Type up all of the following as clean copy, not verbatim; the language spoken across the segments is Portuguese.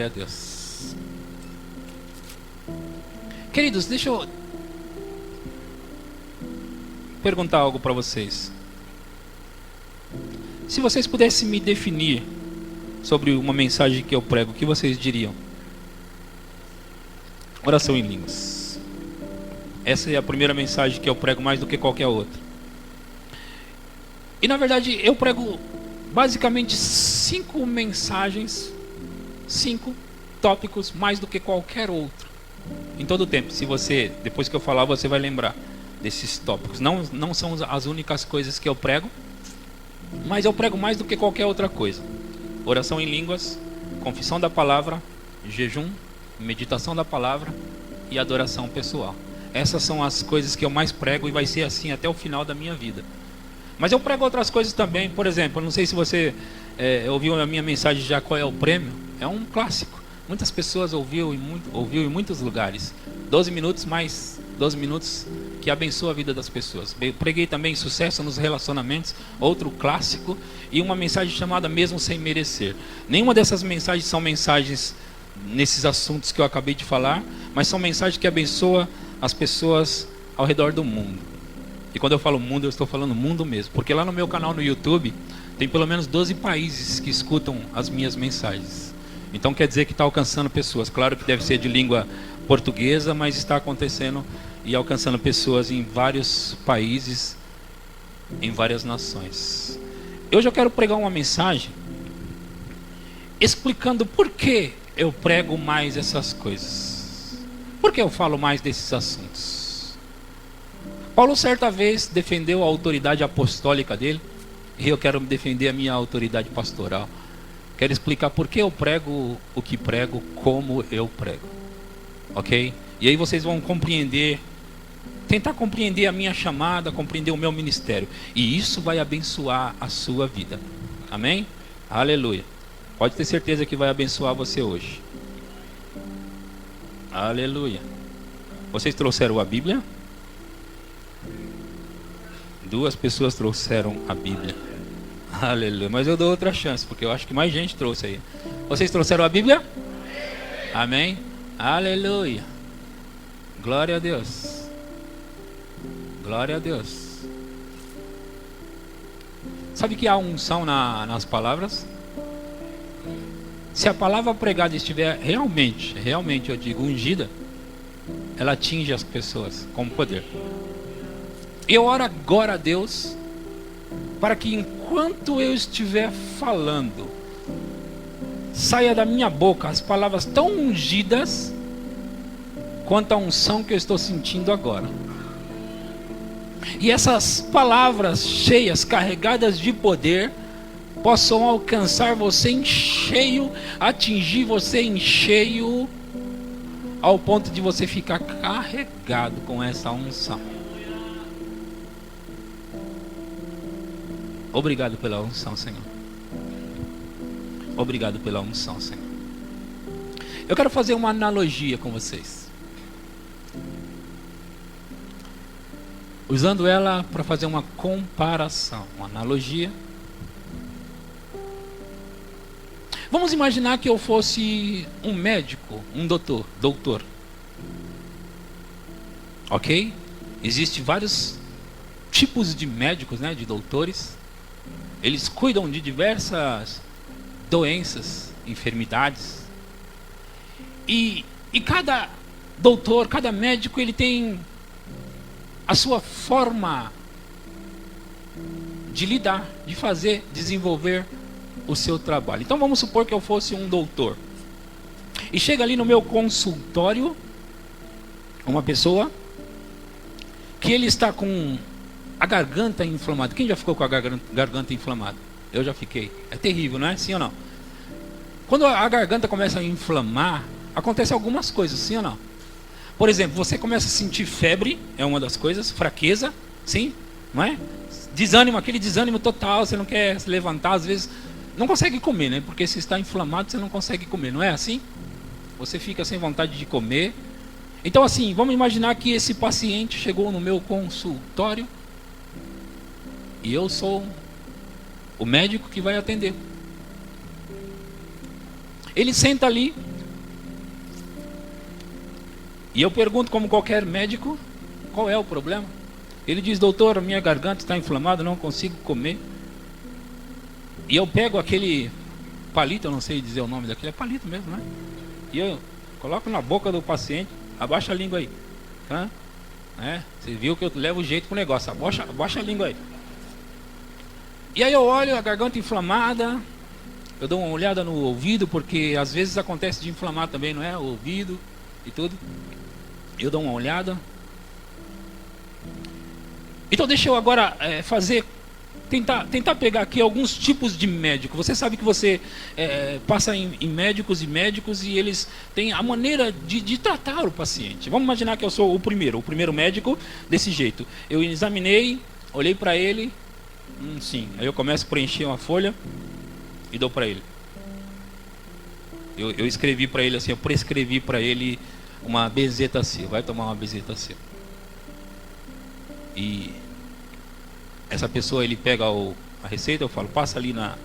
Glória a Deus. Queridos, deixa eu perguntar algo para vocês. Se vocês pudessem me definir sobre uma mensagem que eu prego, o que vocês diriam? Oração em línguas. Essa é a primeira mensagem que eu prego mais do que qualquer outra. E na verdade eu prego basicamente 5 mensagens, 5 tópicos mais do que qualquer outro em todo o tempo. Se você, depois que eu falar, você vai lembrar desses tópicos. Não são as únicas coisas que eu prego, mas eu prego mais do que qualquer outra coisa. Oração em línguas, confissão da palavra, jejum, meditação da palavra e adoração pessoal. Essas são as coisas que eu mais prego e vai ser assim até o final da minha vida. Mas eu prego outras coisas também. Por exemplo, eu não sei se você ouviu a minha mensagem já, qual é o prêmio. É um clássico. Muitas pessoas ouviu em muitos lugares. 12 minutos mais 12 minutos que abençoa a vida das pessoas. Eu preguei também sucesso nos relacionamentos, outro clássico, e uma mensagem chamada Mesmo Sem Merecer. Nenhuma dessas mensagens são mensagens nesses assuntos que eu acabei de falar, mas são mensagens que abençoam as pessoas ao redor do mundo. E quando eu falo mundo, eu estou falando mundo mesmo, porque lá no meu canal no YouTube tem pelo menos 12 países que escutam as minhas mensagens. Então quer dizer que está alcançando pessoas. Claro que deve ser de língua portuguesa, mas está acontecendo e alcançando pessoas em vários países, em várias nações. Hoje eu quero pregar uma mensagem explicando por que eu prego mais essas coisas. Por que eu falo mais desses assuntos? Paulo certa vez defendeu a autoridade apostólica dele, e eu quero defender a minha autoridade pastoral. Quero explicar por que eu prego o que prego, como eu prego. Ok? E aí vocês vão compreender, tentar compreender a minha chamada, compreender o meu ministério. E isso vai abençoar a sua vida. Amém? Aleluia. Pode ter certeza que vai abençoar você hoje. Aleluia. Vocês trouxeram a Bíblia? 2 pessoas trouxeram a Bíblia. Aleluia. Mas eu dou outra chance, porque eu acho que mais gente trouxe aí. Vocês trouxeram a Bíblia? Amém? Aleluia. Glória a Deus. Glória a Deus. Sabe que há unção nas palavras? Se a palavra pregada estiver realmente eu digo, ungida, ela atinge as pessoas com poder. Eu oro agora a Deus para que enquanto eu estiver falando, saia da minha boca as palavras tão ungidas quanto a unção que eu estou sentindo agora. E essas palavras cheias, carregadas de poder, possam alcançar você em cheio, atingir você em cheio, ao ponto de você ficar carregado com essa unção. Obrigado pela unção, Senhor. Obrigado pela unção, Senhor. Eu quero fazer uma analogia com vocês, usando ela para fazer uma comparação, uma analogia. Vamos imaginar que eu fosse um médico, um doutor. Ok? Existem vários tipos de médicos, né, de doutores. Eles cuidam de diversas doenças, enfermidades. E cada doutor, cada médico, ele tem a sua forma de lidar, de fazer, desenvolver o seu trabalho. Então vamos supor que eu fosse um doutor. E chega ali no meu consultório uma pessoa que ele está com a garganta inflamada. Quem já ficou com a garganta inflamada? Eu já fiquei. É terrível, não é? Sim ou não? Quando a garganta começa a inflamar, acontece algumas coisas, sim ou não? Por exemplo, você começa a sentir febre, é uma das coisas, fraqueza, sim, não é? Desânimo, aquele desânimo total, você não quer se levantar, às vezes não consegue comer, né? Porque se está inflamado, você não consegue comer, não é assim? Você fica sem vontade de comer. Então assim, vamos imaginar que esse paciente chegou no meu consultório e eu sou o médico que vai atender. Ele senta ali E eu pergunto, como qualquer médico, qual é o problema? Ele diz: doutor, minha garganta está inflamada, não consigo comer. E eu pego aquele palito, eu não sei dizer o nome daquele, é palito mesmo, né? E eu coloco na boca do paciente, abaixa a língua aí. Tá? Você viu que eu levo jeito pro negócio, abaixa a língua aí. E aí eu olho a garganta inflamada, eu dou uma olhada no ouvido, porque às vezes acontece de inflamar também, não é? O ouvido e tudo. Eu dou uma olhada. Então deixa eu agora tentar pegar aqui alguns tipos de médico. Você sabe que você passa em médicos e médicos, e eles têm a maneira de tratar o paciente. Vamos imaginar que eu sou o primeiro médico desse jeito. Eu examinei, olhei para ele, sim. Aí eu começo a preencher uma folha e dou para ele. Eu escrevi para ele assim, eu prescrevi para ele uma Bezetacil. Vai tomar uma Bezetacil. E essa pessoa, ele pega a receita, eu falo, passa ali na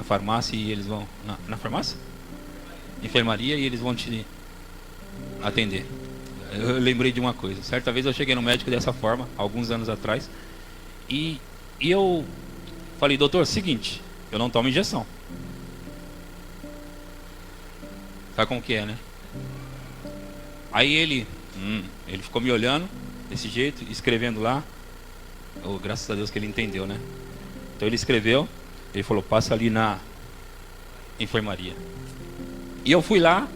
farmácia, e eles vão... Na farmácia? Enfermaria, e eles vão te atender. Eu lembrei de uma coisa. Certa vez eu cheguei no médico dessa forma, alguns anos atrás, e eu falei: doutor, seguinte, eu não tomo injeção. Sabe como que é, né? Aí ele ficou me olhando desse jeito, escrevendo lá. Oh, graças a Deus que ele entendeu, né? Então ele escreveu, ele falou: passa ali na enfermaria. E eu fui lá,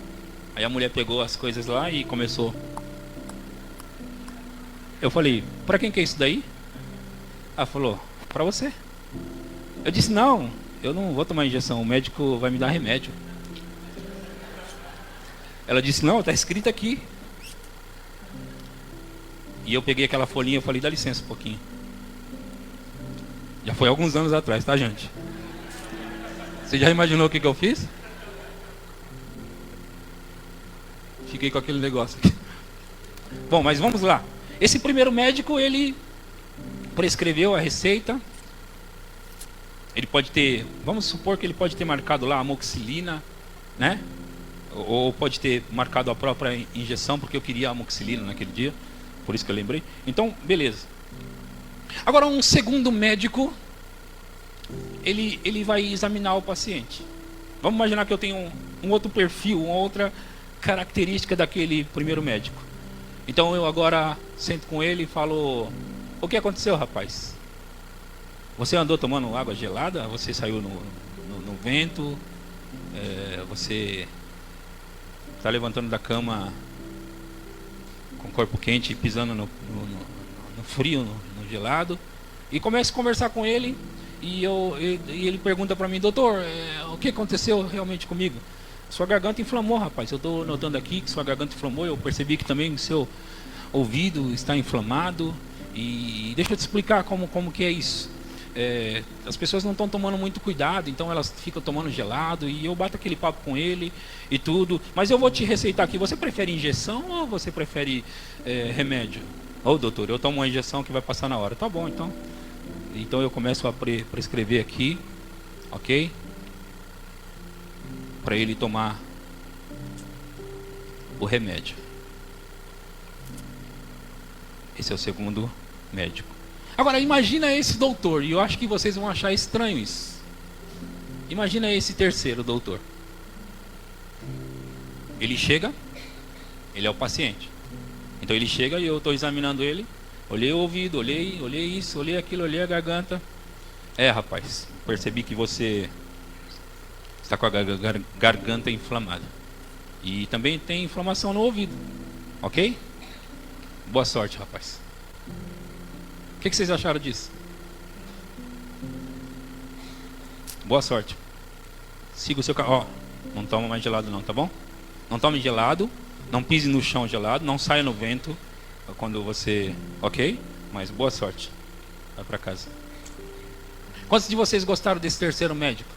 aí a mulher pegou as coisas lá e começou. Eu falei: pra quem que é isso daí? Ela falou: pra você. Eu disse: não, eu não vou tomar injeção, o médico vai me dar remédio. Ela disse: não, tá escrito aqui. E eu peguei aquela folhinha e falei: dá licença um pouquinho. Já foi alguns anos atrás, tá, gente? Você já imaginou o que eu fiz? Fiquei com aquele negócio aqui. Bom, mas vamos lá. Esse primeiro médico, ele prescreveu a receita. Ele pode ter, vamos supor que ele pode ter marcado lá amoxicilina, né? Ou pode ter marcado a própria injeção, porque eu queria amoxicilina naquele dia. Por isso que eu lembrei. Então, beleza. Agora, um segundo médico, ele vai examinar o paciente. Vamos imaginar que eu tenho um outro perfil, uma outra característica daquele primeiro médico. Então eu agora sento com ele e falo: o que aconteceu, rapaz? Você andou tomando água gelada? Você saiu no vento? Você está levantando da cama com o corpo quente e pisando no frio, no gelado? E começo a conversar com ele, e ele pergunta para mim: doutor, o que aconteceu realmente comigo? Sua garganta inflamou, rapaz. Eu estou notando aqui que sua garganta inflamou. Eu percebi que também o seu ouvido está inflamado. E deixa eu te explicar como que é isso. As pessoas não estão tomando muito cuidado, então elas ficam tomando gelado, e eu bato aquele papo com ele e tudo. Mas eu vou te receitar aqui: você prefere injeção ou você prefere remédio? Doutor, eu tomo uma injeção que vai passar na hora. Tá bom, então. Então eu começo a prescrever aqui, ok? Para ele tomar o remédio. Esse é o segundo médico. Agora, imagina esse doutor, e eu acho que vocês vão achar estranho isso. Imagina esse terceiro doutor. Ele chega, ele é o paciente. Então ele chega e eu estou examinando ele. Olhei o ouvido, olhei isso, olhei aquilo, olhei a garganta. Rapaz, percebi que você está com a garganta inflamada. E também tem inflamação no ouvido. Ok? Boa sorte, rapaz. O que vocês acharam disso? Boa sorte. Siga o seu carro. Não toma mais gelado não, tá bom? Não tome gelado. Não pise no chão gelado. Não saia no vento quando você... Ok? Mas boa sorte. Vai para casa. Quantos de vocês gostaram desse terceiro médico?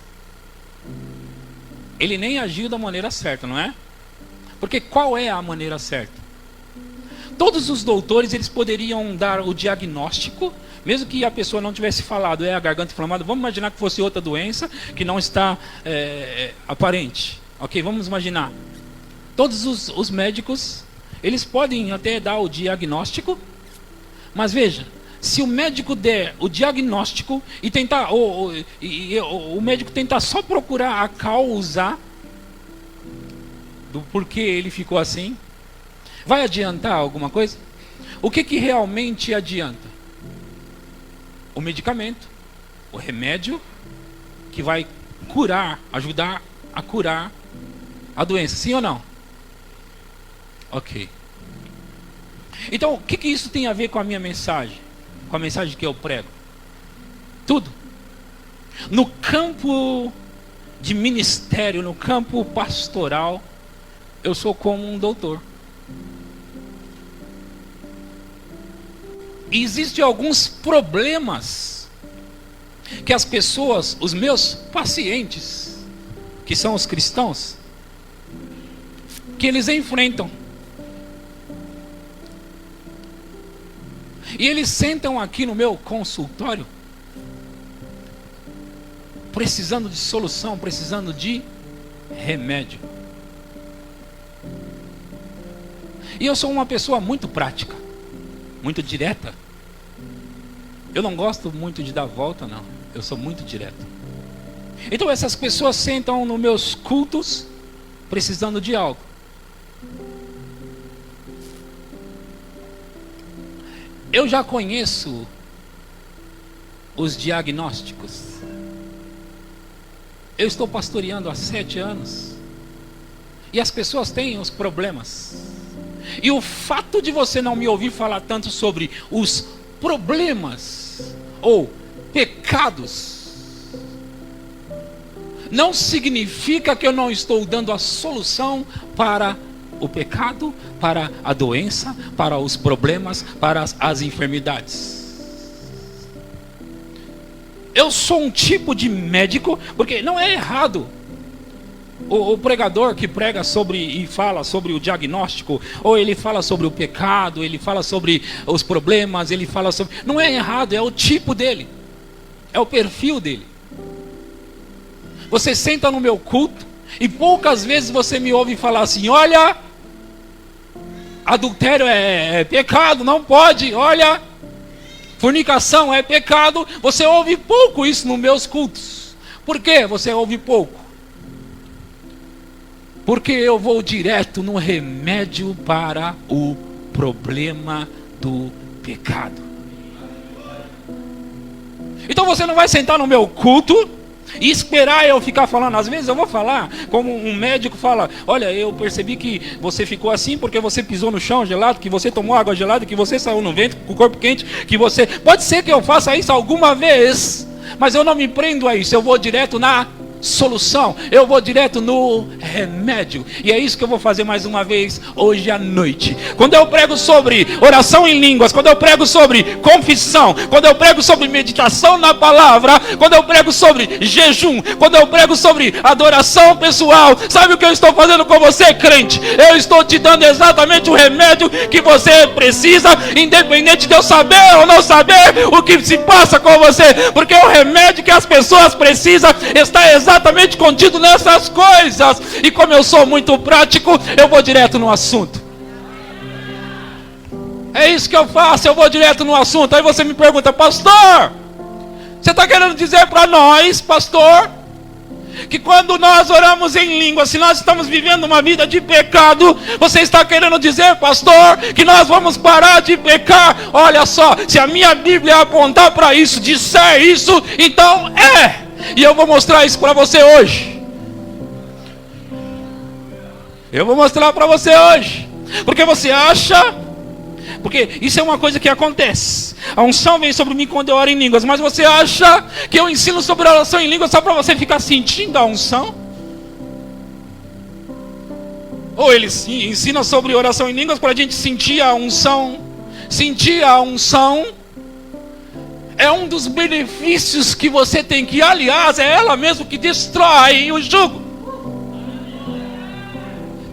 Ele nem agiu da maneira certa, não é? Porque qual é a maneira certa? Todos os doutores, eles poderiam dar o diagnóstico, mesmo que a pessoa não tivesse falado a garganta inflamada. Vamos imaginar que fosse outra doença que não está aparente. Ok, vamos imaginar. Todos os médicos, eles podem até dar o diagnóstico, mas veja, se o médico der o diagnóstico e tentar, o médico tentar só procurar a causa do porquê ele ficou assim, vai adiantar alguma coisa? O que realmente adianta? O medicamento, o remédio, que vai curar, ajudar a curar a doença, sim ou não? Ok. Então, o que isso tem a ver com a minha mensagem? Com a mensagem que eu prego? Tudo. No campo de ministério, no campo pastoral, eu sou como um doutor. E existem alguns problemas que as pessoas, os meus pacientes, que são os cristãos, que eles enfrentam. E eles sentam aqui no meu consultório, precisando de solução, precisando de remédio. E eu sou uma pessoa muito prática, muito direta. Eu não gosto muito de dar volta, não. Eu sou muito direto. Então essas pessoas sentam nos meus cultos, precisando de algo. Eu já conheço os diagnósticos. Eu estou pastoreando há 7 anos. E as pessoas têm os problemas. E o fato de você não me ouvir falar tanto sobre os problemas ou pecados não significa que eu não estou dando a solução para o pecado, para a doença, para os problemas, para as enfermidades. Eu sou um tipo de médico, porque não é errado o pregador que prega sobre e fala sobre o diagnóstico, ou ele fala sobre o pecado, ele fala sobre os problemas, ele fala sobre... Não é errado, é o tipo dele, é o perfil dele. Você senta no meu culto e poucas vezes você me ouve falar assim: olha, adultério é pecado, não pode, olha, fornicação é pecado. Você ouve pouco isso nos meus cultos. Por que você ouve pouco? Porque eu vou direto no remédio para o problema do pecado. Então você não vai sentar no meu culto e esperar eu ficar falando. Às vezes eu vou falar, como um médico fala: olha, eu percebi que você ficou assim porque você pisou no chão gelado, que você tomou água gelada, que você saiu no vento com o corpo quente, que você... Pode ser que eu faça isso alguma vez, mas eu não me prendo a isso. Eu vou direto na solução, eu vou direto no remédio. E é isso que eu vou fazer mais uma vez hoje à noite. Quando eu prego sobre oração em línguas, quando eu prego sobre confissão, quando eu prego sobre meditação na palavra, quando eu prego sobre jejum, quando eu prego sobre adoração pessoal, sabe o que eu estou fazendo com você, crente? Eu estou te dando exatamente o remédio que você precisa, independente de eu saber ou não saber o que se passa com você, porque o remédio que as pessoas precisam está exatamente contido nessas coisas. E como eu sou muito prático, eu vou direto no assunto. É isso que eu faço, eu vou direto no assunto. Aí você me pergunta: pastor, você está querendo dizer para nós, pastor, que quando nós oramos em língua, se nós estamos vivendo uma vida de pecado, você está querendo dizer, pastor, que nós vamos parar de pecar? Olha só, se a minha Bíblia apontar para isso, disser isso, então é. E eu vou mostrar isso para você hoje. Eu vou mostrar para você hoje. Porque você acha... Porque isso é uma coisa que acontece. A unção vem sobre mim quando eu oro em línguas. Mas você acha que eu ensino sobre a oração em línguas só para você ficar sentindo a unção? Ou ele ensina sobre oração em línguas para a gente sentir a unção? Sentir a unção é um dos benefícios que você tem, que aliás é ela mesmo que destrói o jugo.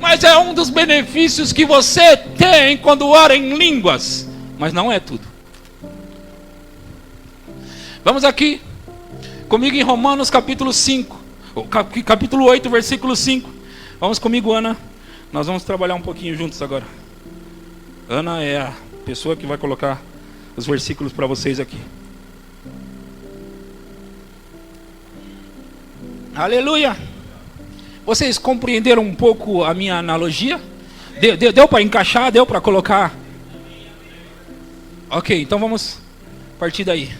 Mas é um dos benefícios que você tem quando ora em línguas. Mas não é tudo. Vamos aqui comigo em Romanos capítulo 5, capítulo 8, versículo 5. Vamos comigo, Ana. Nós vamos trabalhar um pouquinho juntos agora. Ana é a pessoa que vai colocar os versículos para vocês aqui. Aleluia! Vocês compreenderam um pouco a minha analogia? Deu para encaixar? Deu para colocar? Ok, então vamos partir daí.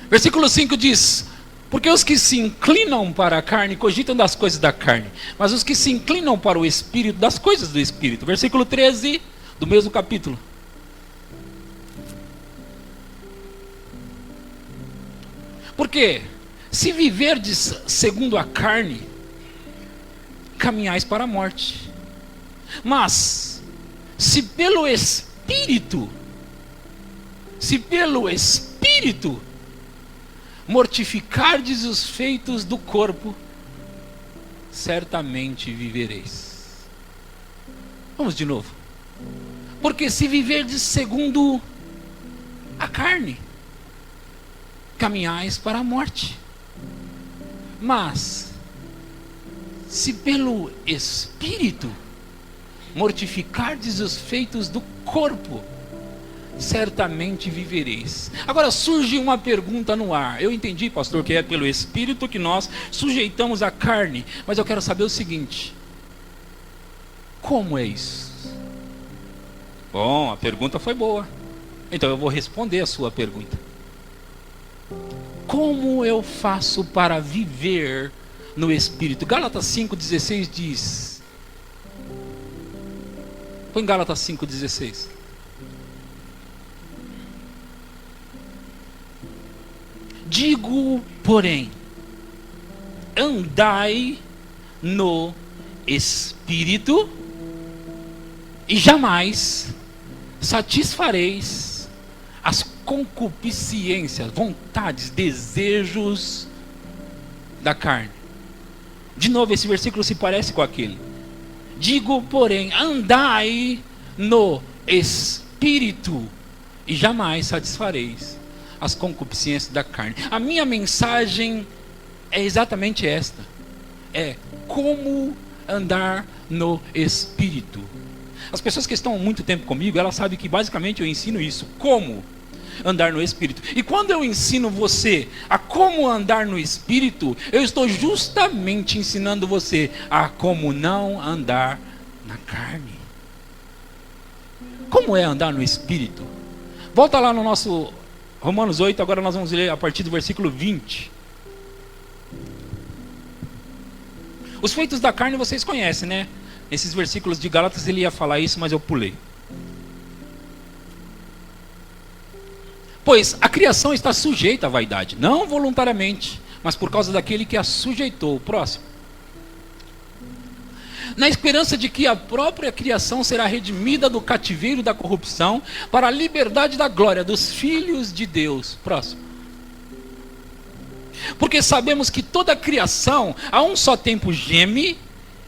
Versículo 5 diz: porque os que se inclinam para a carne cogitam das coisas da carne, mas os que se inclinam para o Espírito, das coisas do Espírito. Versículo 13 do mesmo capítulo. Porque se viverdes segundo a carne, caminhais para a morte. Mas se pelo Espírito mortificardes os feitos do corpo, certamente vivereis. Vamos de novo. Porque se viverdes segundo a carne, caminhais para a morte. Mas se pelo Espírito mortificardes os feitos do corpo, certamente vivereis. Agora surge uma pergunta no ar. Eu entendi, pastor, que é pelo Espírito que nós sujeitamos a carne, mas eu quero saber o seguinte: como é isso? Bom, a pergunta foi boa, então eu vou responder a sua pergunta. Como eu faço para viver no Espírito? Gálatas 5,16 diz. Põe Gálatas 5,16. Digo, porém, andai no Espírito e jamais satisfareis as concupiscências, vontades, desejos da carne. De novo, esse versículo se parece com aquele. Digo, porém, andai no Espírito e jamais satisfareis as concupiscências da carne. A minha mensagem é exatamente esta: é como andar no Espírito. As pessoas que estão há muito tempo comigo, elas sabem que basicamente eu ensino isso: como andar no Espírito. E quando eu ensino você a como andar no Espírito, eu estou justamente ensinando você a como não andar na carne. Como é andar no Espírito? Volta lá no nosso Romanos 8, agora nós vamos ler a partir do versículo 20. Os feitos da carne vocês conhecem, né? Nesses versículos de Gálatas ele ia falar isso, mas eu pulei. Pois a criação está sujeita à vaidade, não voluntariamente, mas por causa daquele que a sujeitou. O próximo. Na esperança de que a própria criação será redimida do cativeiro da corrupção para a liberdade da glória dos filhos de Deus. Próximo. Porque sabemos que toda a criação a um só tempo geme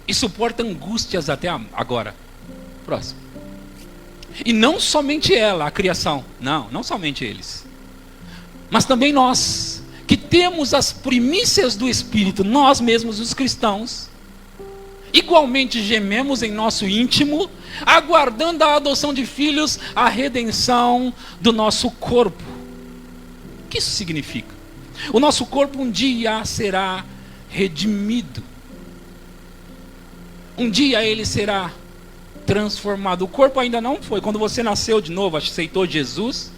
e suporta angústias até agora. Próximo. E não somente ela, a criação. Não somente eles. Mas também nós, que temos as primícias do Espírito, nós mesmos, os cristãos, igualmente gememos em nosso íntimo, aguardando a adoção de filhos, a redenção do nosso corpo. O que isso significa? O nosso corpo um dia será redimido. Um dia ele será transformado. O corpo ainda não foi. Quando você nasceu de novo, aceitou Jesus,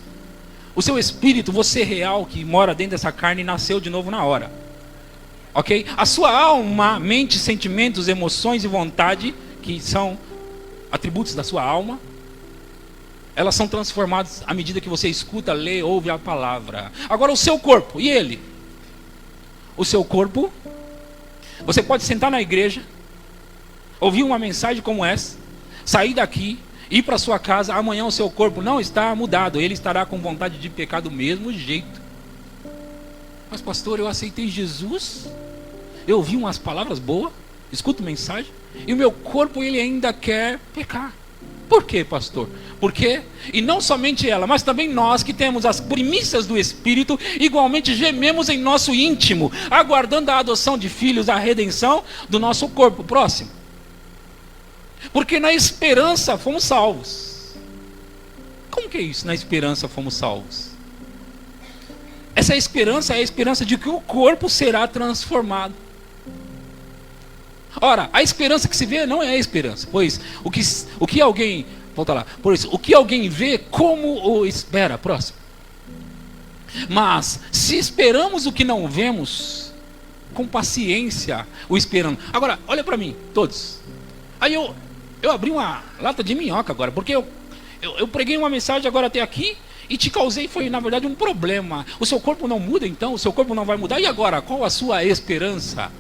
o seu espírito, você real que mora dentro dessa carne, nasceu de novo na hora. Ok? A sua alma, mente, sentimentos, emoções e vontade, que são atributos da sua alma, elas são transformadas à medida que você escuta, lê, ouve a palavra. Agora o seu corpo, e ele? O seu corpo, você pode sentar na igreja, ouvir uma mensagem como essa, sair daqui, ir para sua casa, amanhã o seu corpo não está mudado, ele estará com vontade de pecar do mesmo jeito. Mas pastor, eu aceitei Jesus, eu ouvi umas palavras boas, escuto mensagem, e o meu corpo ele ainda quer pecar. Por quê, pastor? Porque, e não somente ela, mas também nós que temos as primícias do Espírito, igualmente gememos em nosso íntimo, aguardando a adoção de filhos, a redenção do nosso corpo. Próximo. Porque na esperança fomos salvos. Como que é isso? Na esperança fomos salvos. Essa esperança é a esperança de que o corpo será transformado. Ora, a esperança que se vê não é a esperança, pois o que alguém, volta lá, pois o que alguém vê como o espera, próximo. Mas se esperamos o que não vemos, com paciência o esperamos. Agora, olha para mim, todos. Aí eu abri uma lata de minhoca agora, porque eu preguei uma mensagem agora até aqui e te causei, foi na verdade um problema. O seu corpo não muda então? O seu corpo não vai mudar? E agora, qual a sua esperança?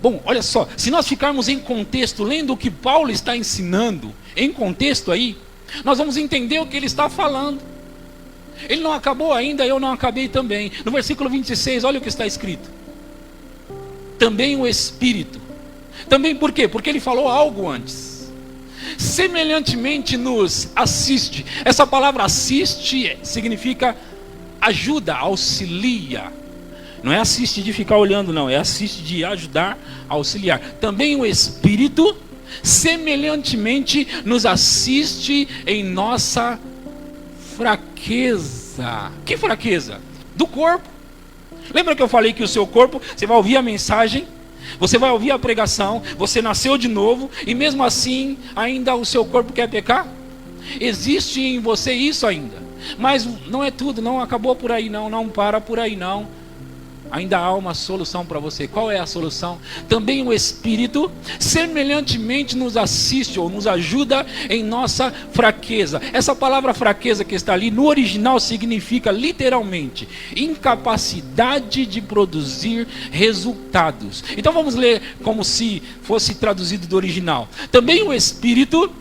Bom, olha só, se nós ficarmos em contexto, lendo o que Paulo está ensinando, em contexto aí, nós vamos entender o que ele está falando. Ele não acabou ainda, eu não acabei também. No versículo 26, olha o que está escrito. Também o Espírito. Também por quê? Porque ele falou algo antes. Semelhantemente nos assiste. Essa palavra assiste significa ajuda, auxilia. Não é assiste de ficar olhando, não. É assiste de ajudar, auxiliar. Também o Espírito, semelhantemente, nos assiste em nossa fraqueza. Que fraqueza? Do corpo. Lembra que eu falei que o seu corpo, você vai ouvir a mensagem, você vai ouvir a pregação, você nasceu de novo, e mesmo assim, ainda o seu corpo quer pecar? Existe em você isso ainda. Mas não é tudo, não acabou por aí não, não para por aí não. Ainda há uma solução para você. Qual é a solução? Também o Espírito semelhantemente nos assiste ou nos ajuda em nossa fraqueza. Essa palavra fraqueza que está ali no original significa literalmente incapacidade de produzir resultados. Então vamos ler como se fosse traduzido do original. Também o Espírito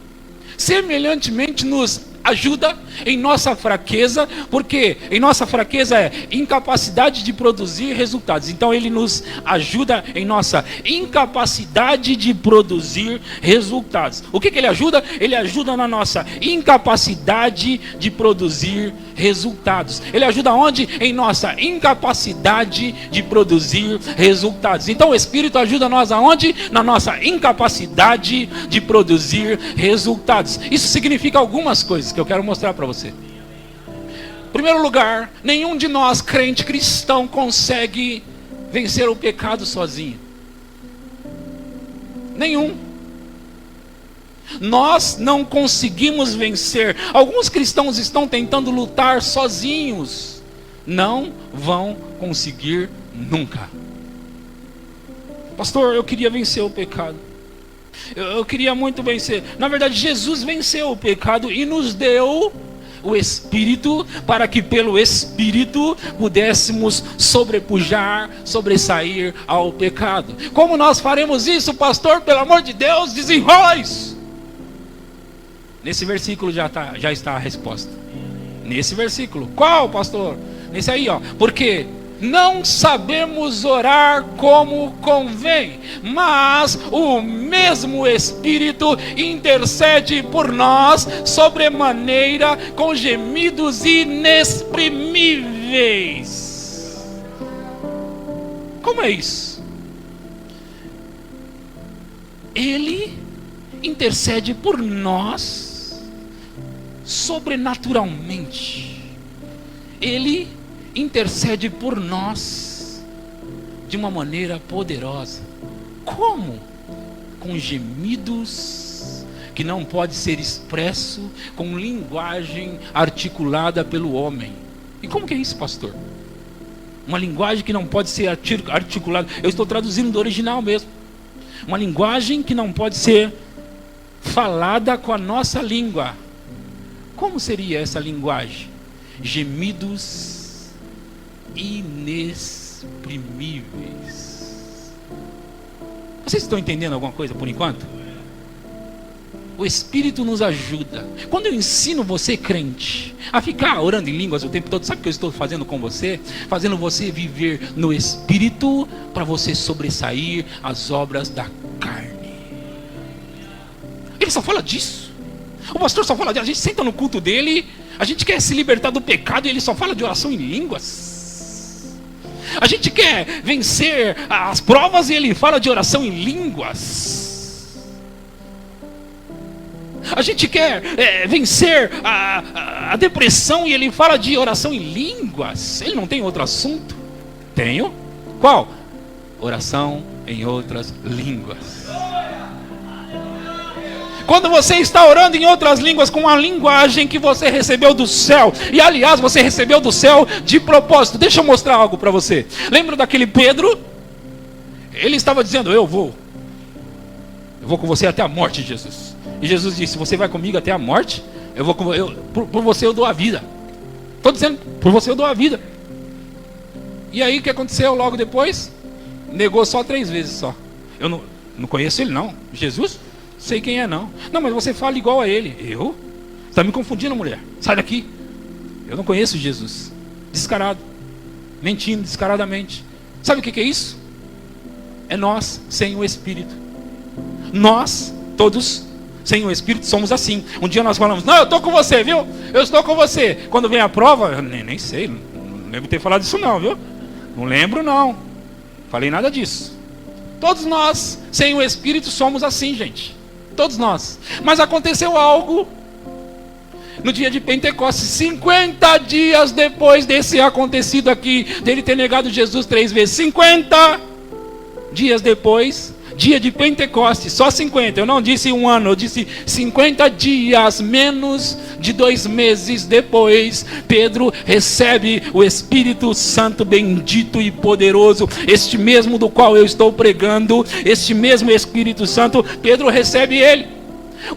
semelhantemente nos ajuda em nossa fraqueza, porque em nossa fraqueza é incapacidade de produzir resultados. Então ele nos ajuda em nossa incapacidade de produzir resultados. O que ele ajuda? Ele ajuda na nossa incapacidade de produzir resultados. Ele ajuda onde? Em nossa incapacidade de produzir resultados. Então o Espírito ajuda nós aonde? Na nossa incapacidade de produzir resultados. Isso significa algumas coisas que eu quero mostrar para você. Em primeiro lugar, nenhum de nós, crente cristão, consegue vencer o pecado sozinho. Nenhum. Nós não conseguimos vencer. Alguns cristãos estão tentando lutar sozinhos. Não vão conseguir nunca. Pastor, eu queria vencer o pecado. Eu queria muito vencer. Na verdade, Jesus venceu o pecado e nos deu o Espírito para que pelo Espírito pudéssemos sobrepujar, sobressair ao pecado. Como nós faremos isso, pastor? Pelo amor de Deus, desenrola isso. Nesse versículo já está a resposta. Nesse versículo. Qual, pastor? Nesse aí, ó. Porque não sabemos orar como convém, mas o mesmo Espírito intercede por nós sobremaneira com gemidos inexprimíveis. Como é isso? Ele intercede por nós sobrenaturalmente. Ele intercede por nós de uma maneira poderosa. Como? Com gemidos que não pode ser expresso com linguagem articulada pelo homem. E como que é isso, pastor? Uma linguagem que não pode ser articulada. Eu estou traduzindo do original mesmo. Uma linguagem que não pode ser falada com a nossa língua. Como seria essa linguagem? Gemidos inexprimíveis. Vocês estão entendendo alguma coisa por enquanto? O Espírito nos ajuda. Quando eu ensino você, crente, a ficar orando em línguas o tempo todo, sabe o que eu estou fazendo com você? Fazendo você viver no Espírito para você sobressair as obras da carne. Ele só fala disso. O pastor só fala disso. A gente senta no culto dele, a gente quer se libertar do pecado e ele só fala de oração em línguas. A gente quer vencer as provas e ele fala de oração em línguas. a gente quer vencer a depressão, e ele fala de oração em línguas. Ele não tem outro assunto? Tenho. Qual? Oração em outras línguas. Quando você está orando em outras línguas com uma linguagem que você recebeu do céu, e aliás, você recebeu do céu de propósito. Deixa eu mostrar algo para você. Lembra daquele Pedro? Ele estava dizendo, eu vou com você até a morte, Jesus. E Jesus disse, você vai comigo até a morte? Por você eu dou a vida. Estou dizendo, por você eu dou a vida. E aí o que aconteceu logo depois? Negou só 3 vezes só. Eu não conheço ele não. Jesus? Sei quem é não. Não, mas você fala igual a ele. Eu? Você está me confundindo, mulher. Sai daqui. Eu não conheço Jesus. Descarado. Mentindo descaradamente. Sabe o que é isso? É nós sem o Espírito. Nós, todos, sem o Espírito, somos assim. Um dia nós falamos, não, eu estou com você, viu? Eu estou com você. Quando vem a prova, eu nem sei. Não lembro de ter falado isso não, viu? Não lembro não. Falei nada disso. Todos nós, sem o Espírito, somos assim, gente. Todos nós. Mas aconteceu algo no dia de Pentecostes, 50 dias depois desse acontecido aqui, dele ter negado Jesus 3 vezes. 50 dias depois, dia de Pentecostes, só 50, eu não disse 1 ano, eu disse 50 dias, menos de 2 meses depois, Pedro recebe o Espírito Santo bendito e poderoso, este mesmo do qual eu estou pregando, este mesmo Espírito Santo, Pedro recebe ele.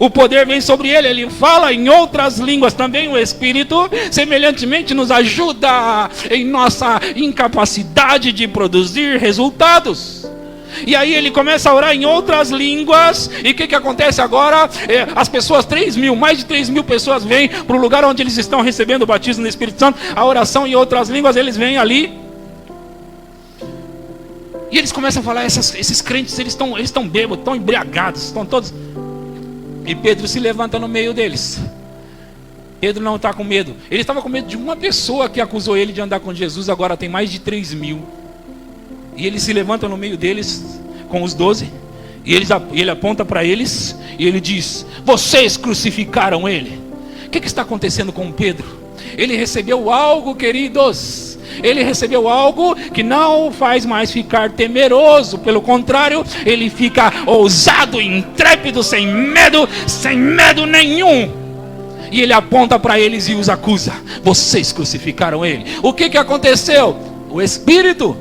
O poder vem sobre ele, ele fala em outras línguas. Também o Espírito semelhantemente nos ajuda em nossa incapacidade de produzir resultados. E aí ele começa a orar em outras línguas. E o que acontece agora? As pessoas, 3 mil, mais de 3 mil pessoas vêm para o lugar onde eles estão recebendo o batismo no Espírito Santo. A oração em outras línguas, eles vêm ali. E eles começam a falar, esses crentes, eles estão bêbados, estão embriagados, estão todos... E Pedro se levanta no meio deles. Pedro não está com medo. Ele estava com medo de uma pessoa que acusou ele de andar com Jesus. Agora tem mais de 3 mil. E ele se levanta no meio deles com os 12. E ele aponta para eles e ele diz, vocês crucificaram ele. O que está acontecendo com Pedro? Ele recebeu algo, queridos. Ele recebeu algo que não o faz mais ficar temeroso. Pelo contrário, ele fica ousado, intrépido, sem medo nenhum. E ele aponta para eles e os acusa. Vocês crucificaram ele. O que aconteceu? O Espírito?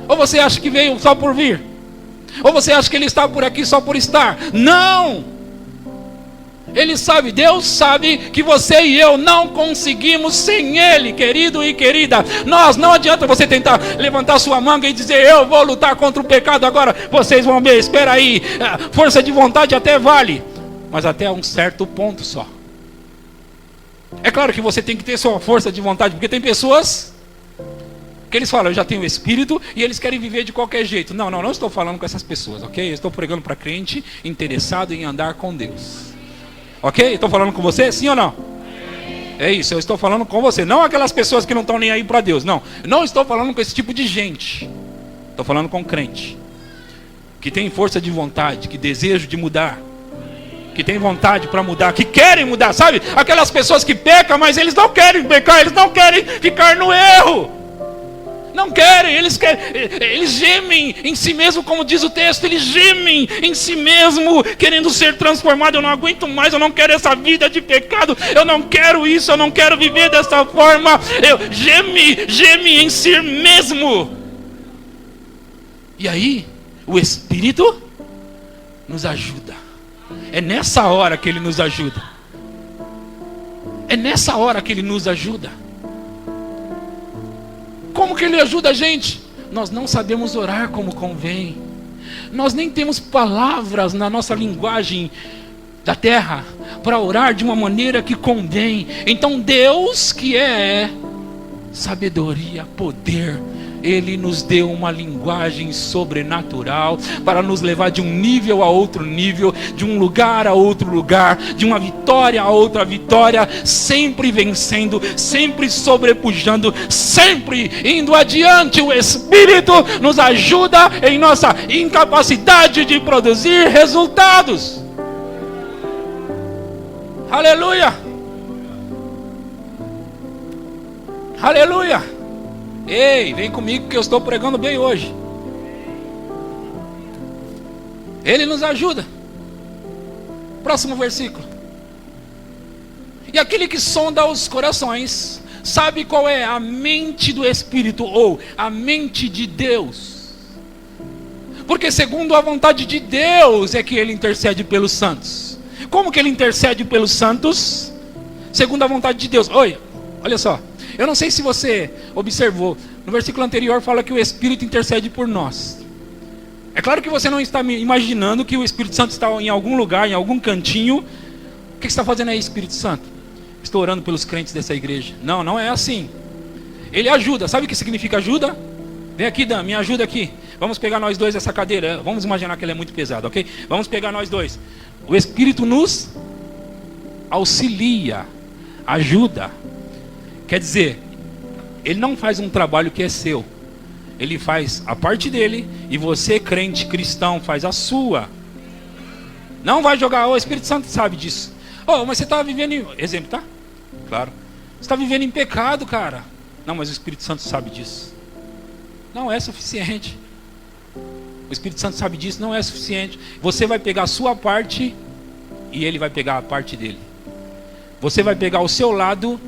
Ou você acha que veio só por vir? Ou você acha que ele está por aqui só por estar? Não! Ele sabe, Deus sabe que você e eu não conseguimos sem Ele, querido e querida. Não adianta você tentar levantar sua manga e dizer, eu vou lutar contra o pecado agora. Vocês vão ver, espera aí, força de vontade até vale, mas até um certo ponto só. É claro que você tem que ter sua força de vontade, porque tem pessoas que eles falam, eu já tenho o Espírito, e eles querem viver de qualquer jeito. Não estou falando com essas pessoas, ok? Eu estou pregando para crente interessado em andar com Deus. Ok? Estou falando com você, sim ou não? É isso, eu estou falando com você. Não aquelas pessoas que não estão nem aí para Deus. Não estou falando com esse tipo de gente. Estou falando com crente que tem força de vontade, que desejo de mudar, que tem vontade para mudar, que querem mudar, sabe? Aquelas pessoas que pecam, mas eles não querem pecar, eles não querem ficar no erro. Não querem, eles gemem em si mesmo, como diz o texto, eles gemem em si mesmo, querendo ser transformado. Eu não aguento mais, eu não quero essa vida de pecado, eu não quero isso, eu não quero viver dessa forma. Geme em si mesmo. E aí, o Espírito nos ajuda. É nessa hora que Ele nos ajuda. É nessa hora que Ele nos ajuda. Como que Ele ajuda a gente? Nós não sabemos orar como convém. Nós nem temos palavras na nossa linguagem da terra para orar de uma maneira que convém. Então Deus, que é sabedoria, poder, Ele nos deu uma linguagem sobrenatural para nos levar de um nível a outro nível, de um lugar a outro lugar, de uma vitória a outra vitória, sempre vencendo, sempre sobrepujando, sempre indo adiante. O Espírito nos ajuda em nossa incapacidade de produzir resultados. Aleluia! Aleluia! Ei, vem comigo que eu estou pregando bem hoje. Ele nos ajuda. Próximo versículo. E aquele que sonda os corações sabe qual é a mente do Espírito, ou a mente de Deus. Porque segundo a vontade de Deus é que ele intercede pelos santos. Como que ele intercede pelos santos? Segundo a vontade de Deus. Olha só. Eu não sei se você observou. No versículo anterior fala que o Espírito intercede por nós. É claro que você não está imaginando que o Espírito Santo está em algum lugar, em algum cantinho. O que você está fazendo aí, Espírito Santo? Estou orando pelos crentes dessa igreja. Não, não é assim. Ele ajuda. Sabe o que significa ajuda? Vem aqui, Dan, me ajuda aqui. Vamos pegar nós dois essa cadeira. Vamos imaginar que ela é muito pesada, ok? Vamos pegar nós dois. O Espírito nos auxilia, ajuda. Quer dizer, ele não faz um trabalho que é seu. Ele faz a parte dele e você, crente cristão, faz a sua. Não vai jogar, o Espírito Santo sabe disso. Mas você está vivendo em... Exemplo, tá? Claro. Você está vivendo em pecado, cara. Não, mas o Espírito Santo sabe disso. Não é suficiente. O Espírito Santo sabe disso, não é suficiente. Você vai pegar a sua parte e ele vai pegar a parte dele. Você vai pegar o seu lado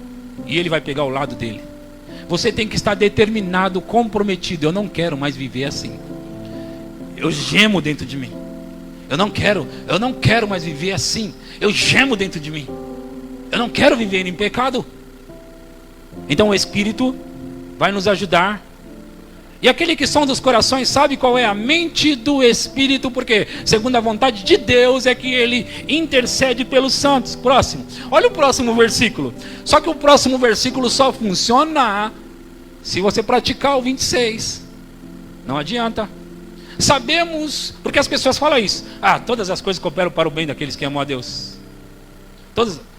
e ele vai pegar o lado dele. Você tem que estar determinado, comprometido. Eu não quero mais viver assim. Eu gemo dentro de mim. Eu não quero mais viver assim. Eu gemo dentro de mim. Eu não quero viver em pecado. Então o Espírito vai nos ajudar. E aquele que sonda os corações sabe qual é a mente do Espírito, porque segundo a vontade de Deus é que ele intercede pelos santos. Próximo. Olha o próximo versículo. Só que o próximo versículo só funciona se você praticar o 26. Não adianta. Sabemos, porque as pessoas falam isso. Todas as coisas cooperam para o bem daqueles que amam a Deus.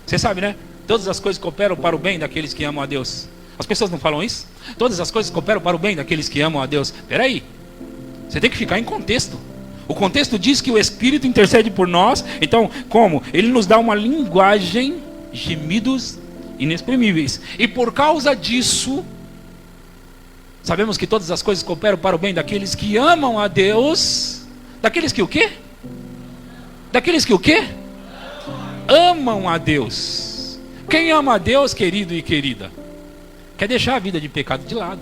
Você sabe, né? Todas as coisas cooperam para o bem daqueles que amam a Deus. As pessoas não falam isso? Todas as coisas cooperam para o bem daqueles que amam a Deus. Peraí, você tem que ficar em contexto. O contexto diz que o Espírito intercede por nós. Então, como? Ele nos dá uma linguagem, gemidos inexprimíveis. E por causa disso, sabemos que todas as coisas cooperam para o bem daqueles que amam a Deus. Daqueles que o quê? Daqueles que o quê? Amam a Deus. Quem ama a Deus, querido e querida, quer deixar a vida de pecado de lado.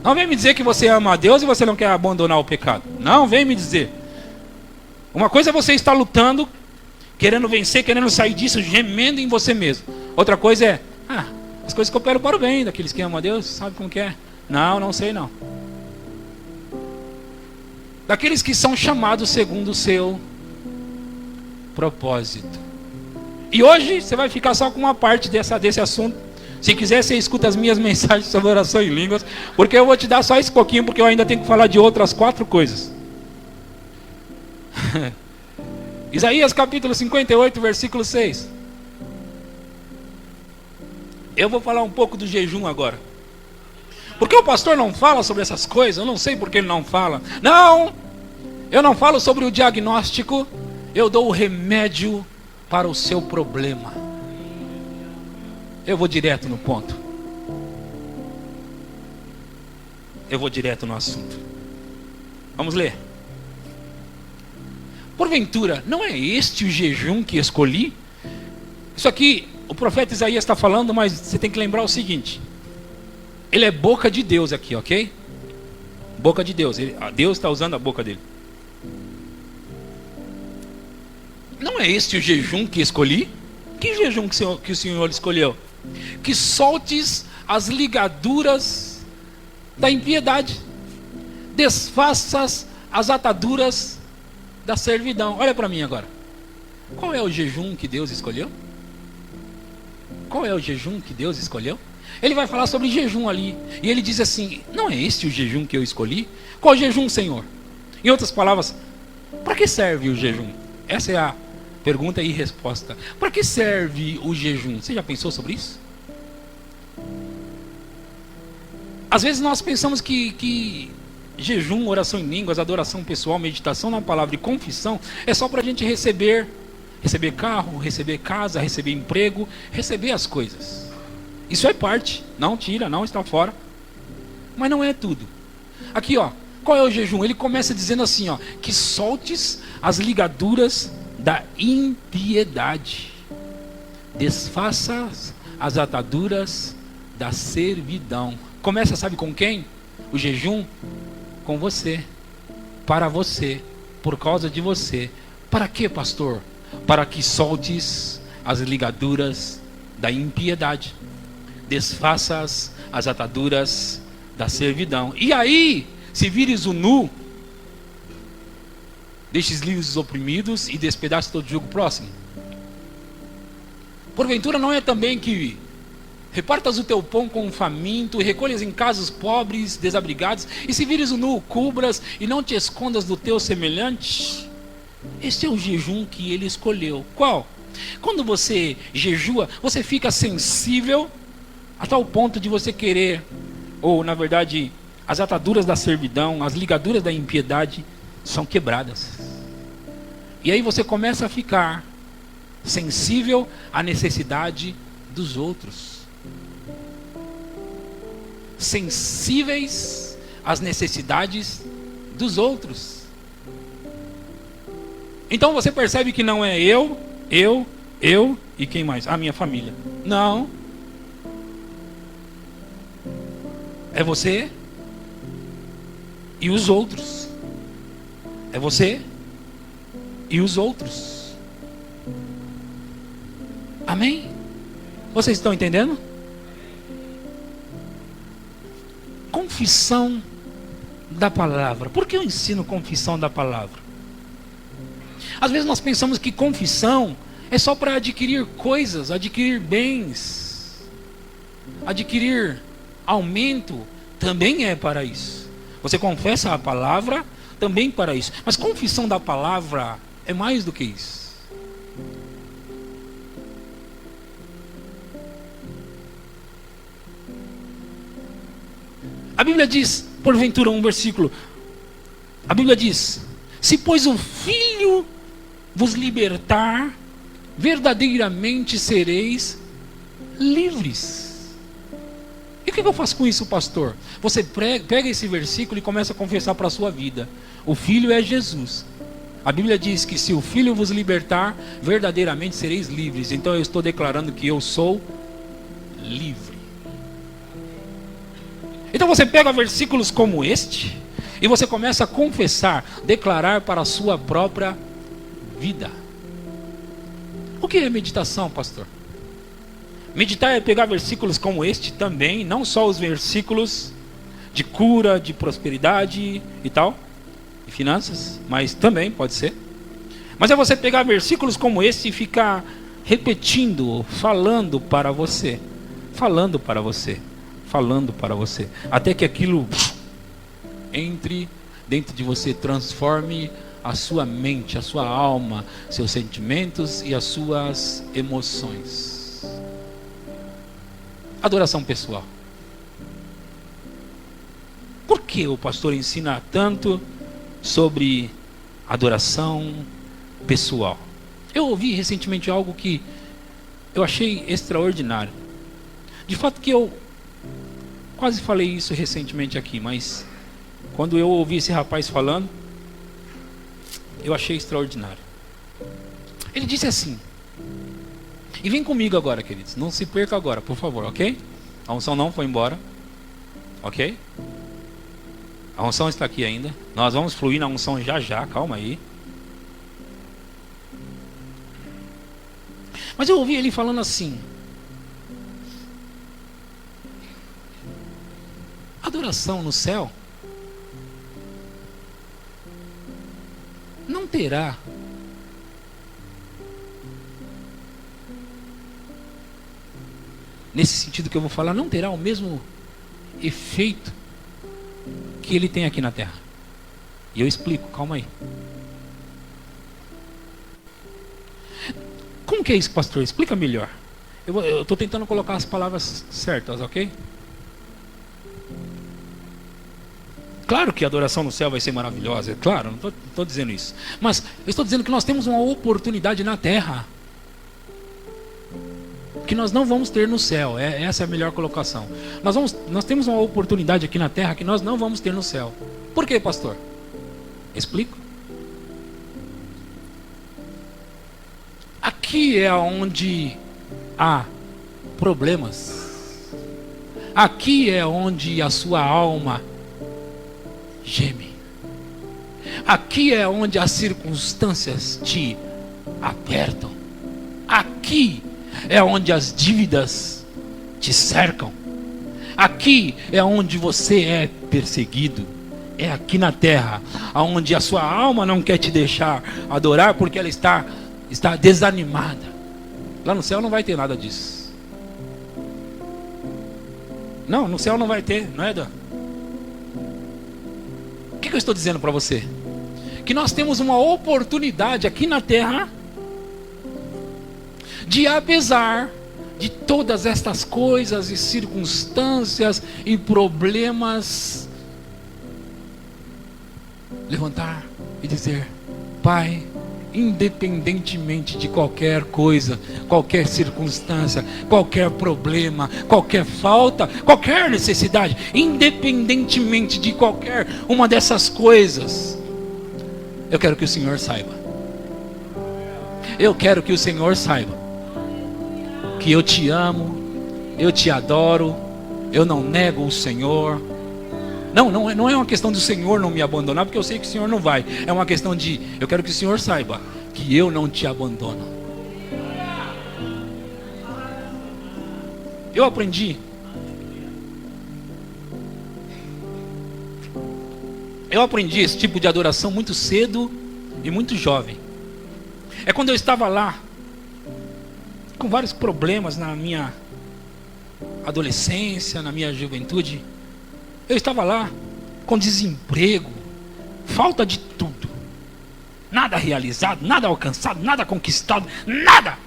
Não vem me dizer que você ama a Deus e você não quer abandonar o pecado. Não vem me dizer. Uma coisa é você estar lutando, querendo vencer, querendo sair disso, gemendo em você mesmo. Outra coisa é, as coisas cooperam para o bem daqueles que amam a Deus. Sabe como que é? Não sei não. Daqueles que são chamados segundo o seu propósito. E hoje você vai ficar só com uma parte desse assunto. Se quiser, você escuta as minhas mensagens sobre oração em línguas, porque eu vou te dar só esse pouquinho, porque eu ainda tenho que falar de outras 4 coisas. Isaías capítulo 58, versículo 6. Eu vou falar um pouco do jejum agora. Porque o pastor não fala sobre essas coisas? Eu não sei porque ele não fala. Não, eu não falo sobre o diagnóstico, eu dou o remédio para o seu problema. Eu vou direto no ponto. Eu vou direto no assunto. Vamos ler. Porventura, não é este o jejum que escolhi? Isso aqui, o profeta Isaías está falando, mas você tem que lembrar o seguinte. Ele é boca de Deus aqui, ok? Boca de Deus. Deus está usando a boca dele. Não é este o jejum que escolhi? Que jejum que o Senhor escolheu? Que soltes as ligaduras da impiedade, desfaças as ataduras da servidão. Olha para mim agora. Qual é o jejum que Deus escolheu? Qual é o jejum que Deus escolheu? Ele vai falar sobre jejum ali. E ele diz assim, não é este o jejum que eu escolhi? Qual jejum, Senhor? Em outras palavras, para que serve o jejum? Essa é a pergunta e resposta. Para que serve o jejum? Você já pensou sobre isso? Às vezes nós pensamos que jejum, oração em línguas, adoração pessoal, meditação na palavra e confissão é só para a gente receber Receber carro, receber casa, receber emprego, receber as coisas. Isso é parte, não tira, não está fora. Mas não é tudo. Aqui, ó, qual é o jejum? Ele começa dizendo assim, ó, que soltes as ligaduras da impiedade, desfaças as ataduras da servidão. Começa, sabe com quem? O jejum com você, para você, por causa de você. Para quê, pastor? Para que soltes as ligaduras da impiedade, desfaças as ataduras da servidão. E aí, se vires o nu, deixes livres os oprimidos e despedaçes todo jugo próximo. Porventura não é também que repartas o teu pão com o faminto, e recolhas em casa os pobres, desabrigados, e se vires o nu, cubras, e não te escondas do teu semelhante? Este é o jejum que ele escolheu. Qual? Quando você jejua, você fica sensível a tal ponto de você querer, ou na verdade, as ataduras da servidão, as ligaduras da impiedade são quebradas. E aí você começa a ficar sensível à necessidade dos outros. Sensíveis às necessidades dos outros. Então você percebe que não é eu e quem mais? A minha família. Não. É você e os outros. É você e os outros. Amém? Vocês estão entendendo? Confissão da palavra. Por que eu ensino confissão da palavra? Às vezes nós pensamos que confissão é só para adquirir coisas, adquirir bens, adquirir aumento. Também é para isso. Você confessa a palavra também para isso. Mas confissão da palavra é mais do que isso. A Bíblia diz, porventura, um versículo. A Bíblia diz: se pois o Filho vos libertar, verdadeiramente sereis livres. E o que eu faço com isso, pastor? Você pega esse versículo e começa a confessar para a sua vida. O Filho é Jesus. A Bíblia diz que se o Filho vos libertar, verdadeiramente sereis livres. Então eu estou declarando que eu sou livre. Então você pega versículos como este e você começa a confessar, declarar para a sua própria vida. O que é meditação, pastor? Meditar é pegar versículos como este também, não só os versículos de cura, de prosperidade e tal, e finanças, mas também pode ser. Mas é você pegar versículos como este e ficar repetindo, falando para você, falando para você, falando para você, até que aquilo entre dentro de você, transforme a sua mente, a sua alma, seus sentimentos e as suas emoções. Adoração pessoal. Por que o pastor ensina tanto sobre adoração pessoal? Eu ouvi recentemente algo que eu achei extraordinário. De fato que eu quase falei isso recentemente aqui, mas quando eu ouvi esse rapaz falando, eu achei extraordinário. Ele disse assim, e vem comigo agora, queridos, não se perca agora, por favor, ok? A unção não foi embora, ok? A unção está aqui ainda. Nós vamos fluir na unção já já, calma aí. Mas eu ouvi ele falando assim: adoração no céu não terá nesse sentido que eu vou falar, não terá o mesmo efeito que ele tem aqui na terra. E eu explico, calma aí. Como que é isso, pastor? Explica melhor. Eu estou tentando colocar as palavras certas, ok? Claro que a adoração no céu vai ser maravilhosa, é claro, não estou dizendo isso. Mas eu estou dizendo que nós temos uma oportunidade na terra que nós não vamos ter no céu. Essa é a melhor colocação. Nós temos uma oportunidade aqui na terra que nós não vamos ter no céu. Por quê, pastor? Explico. Aqui é onde há problemas. Aqui é onde a sua alma geme. Aqui é onde as circunstâncias te apertam. Aqui é onde as dívidas te cercam. Aqui é onde você é perseguido. É aqui na terra, onde a sua alma não quer te deixar adorar porque ela está desanimada. Lá no céu não vai ter nada disso. Não, no céu não vai ter, não é, Dan? O que eu estou dizendo para você? Que nós temos uma oportunidade aqui na terra de, apesar de todas estas coisas e circunstâncias e problemas, levantar e dizer: Pai, independentemente de qualquer coisa, qualquer circunstância, qualquer problema, qualquer falta, qualquer necessidade, independentemente de qualquer uma dessas coisas, eu quero que o Senhor saiba. Eu quero que o Senhor saiba que eu te amo, eu te adoro, eu não nego o Senhor. Não é uma questão do Senhor não me abandonar, porque eu sei que o Senhor não vai. É uma questão de, eu quero que o Senhor saiba que eu não te abandono. Eu aprendi esse tipo de adoração muito cedo e muito jovem. É quando eu estava lá com vários problemas na minha adolescência, na minha juventude. Eu estava lá com desemprego, falta de tudo, nada realizado, nada alcançado, nada conquistado, nada.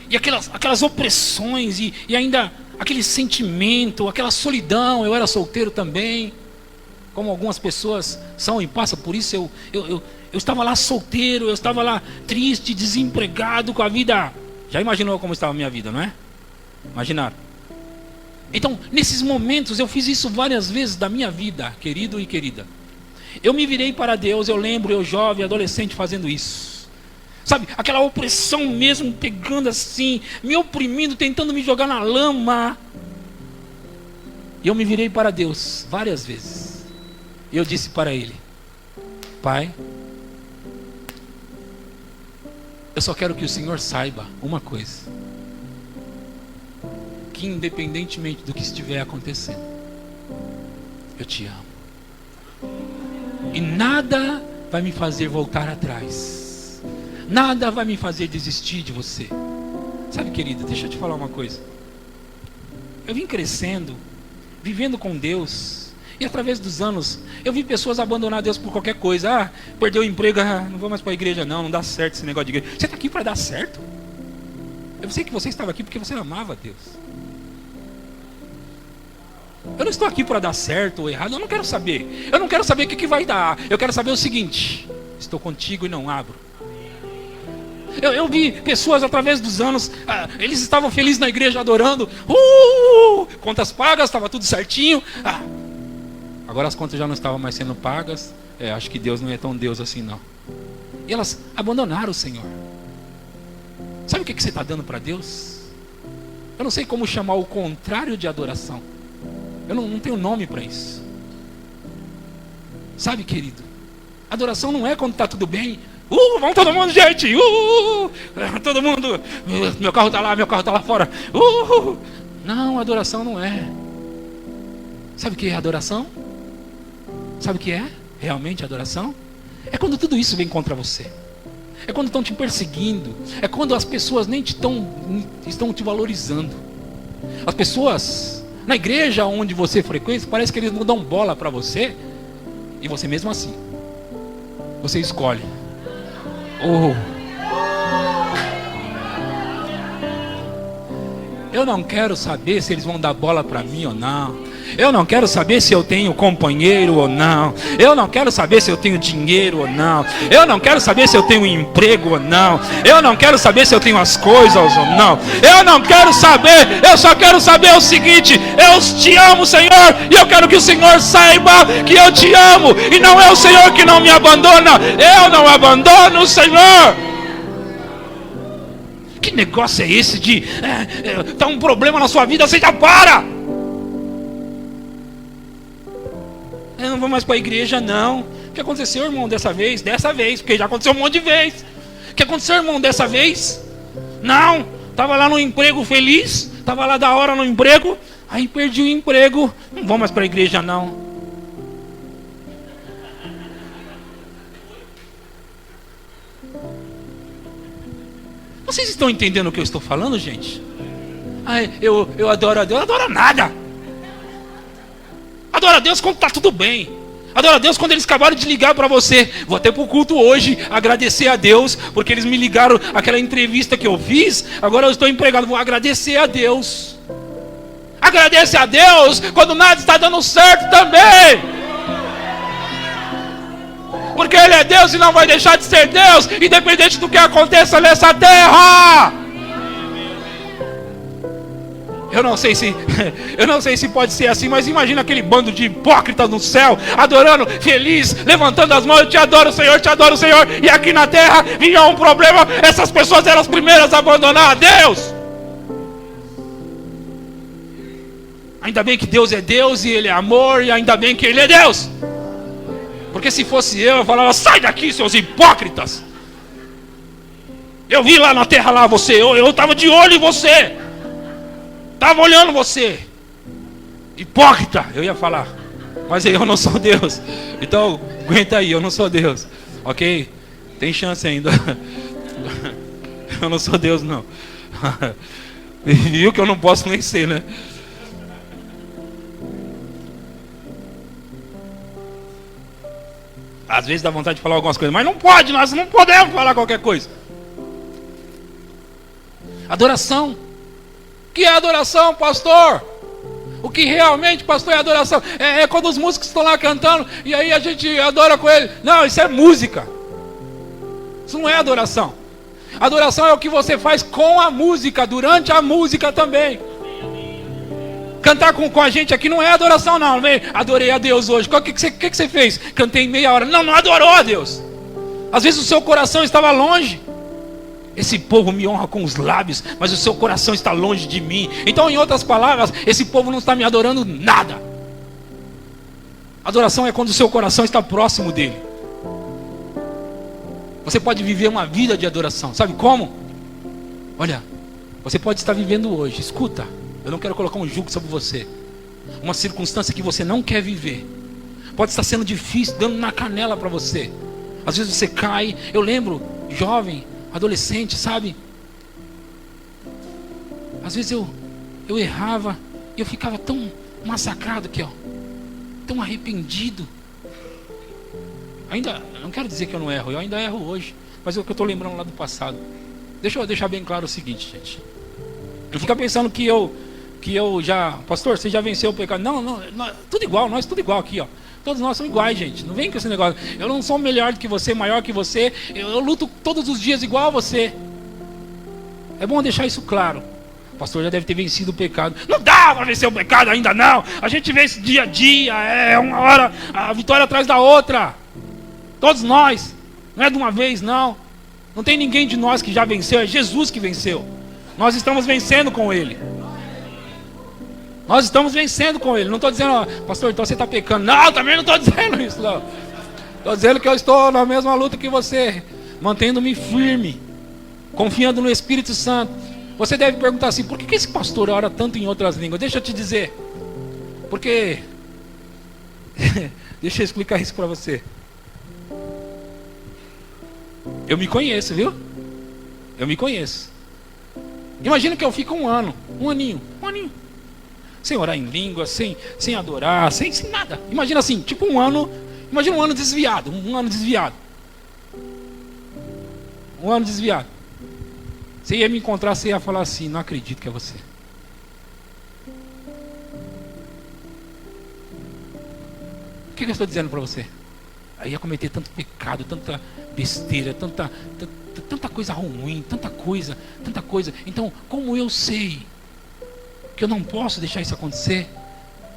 E aquelas opressões e ainda aquele sentimento, aquela solidão. Eu era solteiro também, como algumas pessoas são e passam por isso. Eu estava lá solteiro, eu estava lá triste, desempregado, com a vida. Já imaginou como estava a minha vida, não é? Imaginaram? Então, nesses momentos, eu fiz isso várias vezes da minha vida, querido e querida. Eu me virei para Deus, eu lembro, eu jovem, adolescente, fazendo isso. Sabe, aquela opressão mesmo, pegando assim, me oprimindo, tentando me jogar na lama. E eu me virei para Deus várias vezes. E eu disse para Ele: Pai, eu só quero que o Senhor saiba uma coisa, que independentemente do que estiver acontecendo, eu te amo. E nada vai me fazer voltar atrás. Nada vai me fazer desistir de você. Sabe, querida, deixa eu te falar uma coisa. Eu vim crescendo, vivendo com Deus, e através dos anos, eu vi pessoas abandonar Deus por qualquer coisa. Perdeu o emprego, não vou mais para a igreja não dá certo esse negócio de igreja. Você está aqui para dar certo? Eu sei que você estava aqui porque você amava Deus. Eu não estou aqui para dar certo ou errado, eu não quero saber. Eu não quero saber o que vai dar. Eu quero saber o seguinte: estou contigo e não abro. Eu vi pessoas através dos anos, eles estavam felizes na igreja adorando, contas pagas, estava tudo certinho. Agora as contas já não estavam mais sendo pagas. Acho que Deus não é tão Deus assim não. E elas abandonaram o Senhor. Sabe o que você está dando para Deus? Eu não sei como chamar o contrário de adoração. Eu não tenho nome para isso. Sabe, querido, adoração não é quando está tudo bem. Vamos todo mundo, gente. Todo mundo. Meu carro está lá fora. Não, adoração não é. Sabe o que é adoração? Sabe o que é realmente adoração? É quando tudo isso vem contra você. É quando estão te perseguindo. É quando as pessoas nem estão te valorizando. As pessoas na igreja onde você frequenta, parece que eles não dão bola para você. E você mesmo assim, você escolhe. Eu não quero saber se eles vão dar bola para mim ou não. Eu não quero saber se eu tenho companheiro ou não. Eu não quero saber se eu tenho dinheiro ou não. Eu não quero saber se eu tenho emprego ou não. Eu não quero saber se eu tenho as coisas ou não. Eu não quero saber. Eu só quero saber o seguinte: eu te amo, Senhor, e eu quero que o Senhor saiba que eu te amo. E não é o Senhor que não me abandona. Eu não abandono o Senhor. Que negócio é esse de tá um problema na sua vida, você já para. Eu não vou mais para a igreja, não. O que aconteceu, irmão, dessa vez? Dessa vez, porque já aconteceu um monte de vez. O que aconteceu, irmão, dessa vez? Não, estava lá no emprego feliz, estava lá da hora no emprego, aí perdi o emprego. Não vou mais para a igreja, não. Vocês estão entendendo o que eu estou falando, gente? Ai, eu adoro a Deus. Eu adoro nada. Adoro a Deus quando está tudo bem. Adoro a Deus quando eles acabaram de ligar para você. Vou até para o culto hoje agradecer a Deus, porque eles me ligaram aquela entrevista que eu fiz. Agora eu estou empregado, vou agradecer a Deus. Agradece a Deus quando nada está dando certo também. Porque Ele é Deus e não vai deixar de ser Deus, independente do que aconteça nessa terra. Eu não sei se pode ser assim, mas imagina aquele bando de hipócritas no céu, adorando, feliz, levantando as mãos: eu te adoro, Senhor, te adoro, Senhor. E aqui na terra vinha um problema, essas pessoas eram as primeiras a abandonar a Deus. Ainda bem que Deus é Deus e Ele é amor, e ainda bem que Ele é Deus. Porque se fosse eu falava: sai daqui, seus hipócritas. Eu vi lá na terra, lá você, eu estava de olho em você. Estava olhando você. Hipócrita, eu ia falar. Mas eu não sou Deus. Então, aguenta aí, eu não sou Deus. Ok? Tem chance ainda. Eu não sou Deus, não. Viu que eu não posso nem ser, né? Às vezes dá vontade de falar algumas coisas, mas não pode, nós não podemos falar qualquer coisa. Adoração. O que é adoração, pastor? O que realmente, pastor, é adoração? É quando os músicos estão lá cantando e aí a gente adora com ele. Não, isso é música. Isso não é adoração. Adoração é o que você faz com a música, durante a música também. Cantar com a gente aqui não é adoração, não. Adorei a Deus hoje. O que você fez? Cantei meia hora. Não adorou a Deus. Às vezes o seu coração estava longe. Esse povo me honra com os lábios, mas o seu coração está longe de mim. Então, em outras palavras, esse povo não está me adorando nada. Adoração é quando o seu coração está próximo dele. Você pode viver uma vida de adoração. Sabe como? Olha, você pode estar vivendo hoje. Escuta, eu não quero colocar um jugo sobre você. Uma circunstância que você não quer viver. Pode estar sendo difícil, dando na canela para você. Às vezes você cai. Eu lembro, jovem, adolescente, sabe? Às vezes eu errava e eu ficava tão massacrado aqui, ó, tão arrependido. Ainda, não quero dizer que eu não erro, eu ainda erro hoje, mas é o que eu estou lembrando lá do passado. Deixa eu deixar bem claro o seguinte, gente. Não fica pensando que eu já, pastor, você já venceu o pecado. Não, tudo igual, nós tudo igual aqui, ó. Todos nós somos iguais, gente. Não vem com esse negócio. Eu não sou melhor do que você, maior que você. Eu luto todos os dias igual a você. É bom deixar isso claro. O pastor já deve ter vencido o pecado. Não dá para vencer o pecado ainda não. A gente vence dia a dia. É uma hora, a vitória atrás da outra. Todos nós. Não é de uma vez, não. Não tem ninguém de nós que já venceu. É Jesus que venceu. Nós estamos vencendo com Ele. Nós estamos vencendo com Ele. Não estou dizendo, ó, pastor, então você está pecando. Não, também não estou dizendo isso, não. Estou dizendo que eu estou na mesma luta que você, mantendo-me firme, confiando no Espírito Santo. Você deve perguntar assim: por que esse pastor ora tanto em outras línguas? Deixa eu te dizer. Porque deixa eu explicar isso para você. Eu me conheço, viu? Eu me conheço. Imagina que eu fico um aninho, sem orar em língua, sem adorar, sem nada. Imagina assim, tipo um ano desviado. Um ano desviado. Você ia me encontrar, você ia falar assim: não acredito que é você. que eu estou dizendo para você? Eu ia cometer tanto pecado, tanta besteira, tanta coisa ruim, tanta coisa. Então, como eu sei que eu não posso deixar isso acontecer,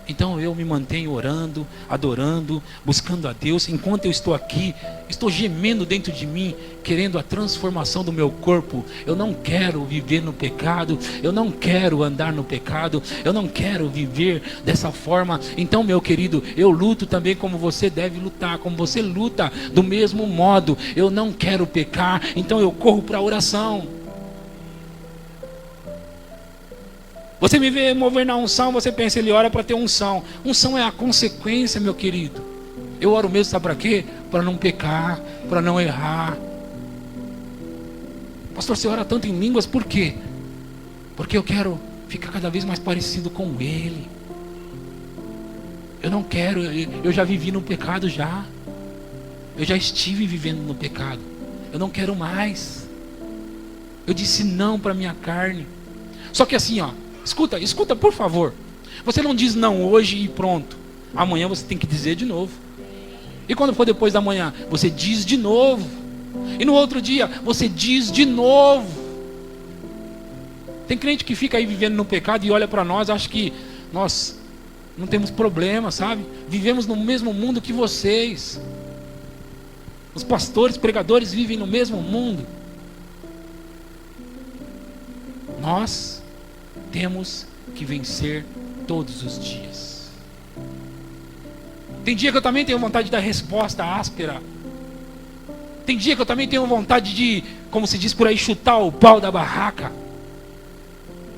então eu me mantenho orando, adorando, buscando a Deus. Enquanto eu estou aqui, estou gemendo dentro de mim, querendo a transformação do meu corpo. Eu não quero viver no pecado, eu não quero andar no pecado, eu não quero viver dessa forma. Então, meu querido, eu luto também como você deve lutar, como você luta do mesmo modo. Eu não quero pecar, então eu corro para a oração. Você me vê mover na unção, você pensa, ele ora para ter unção. Unção é a consequência, meu querido. Eu oro mesmo, sabe para quê? Para não pecar, para não errar. Pastor, você ora tanto em línguas, por quê? Porque eu quero ficar cada vez mais parecido com Ele. Eu não quero, eu já vivi no pecado já. Eu já estive vivendo no pecado. Eu não quero mais. Eu disse não para minha carne. Só que assim, ó. Escuta, por favor. Você não diz não hoje e pronto. Amanhã você tem que dizer de novo. E quando for depois da manhã, você diz de novo. E no outro dia, você diz de novo. Tem crente que fica aí vivendo no pecado e olha para nós, acha que nós não temos problema, sabe? Vivemos no mesmo mundo que vocês. Os pastores, pregadores vivem no mesmo mundo. Nós temos que vencer todos os dias. Tem dia que eu também tenho vontade de dar resposta áspera. Tem dia que eu também tenho vontade de, como se diz por aí, chutar o pau da barraca.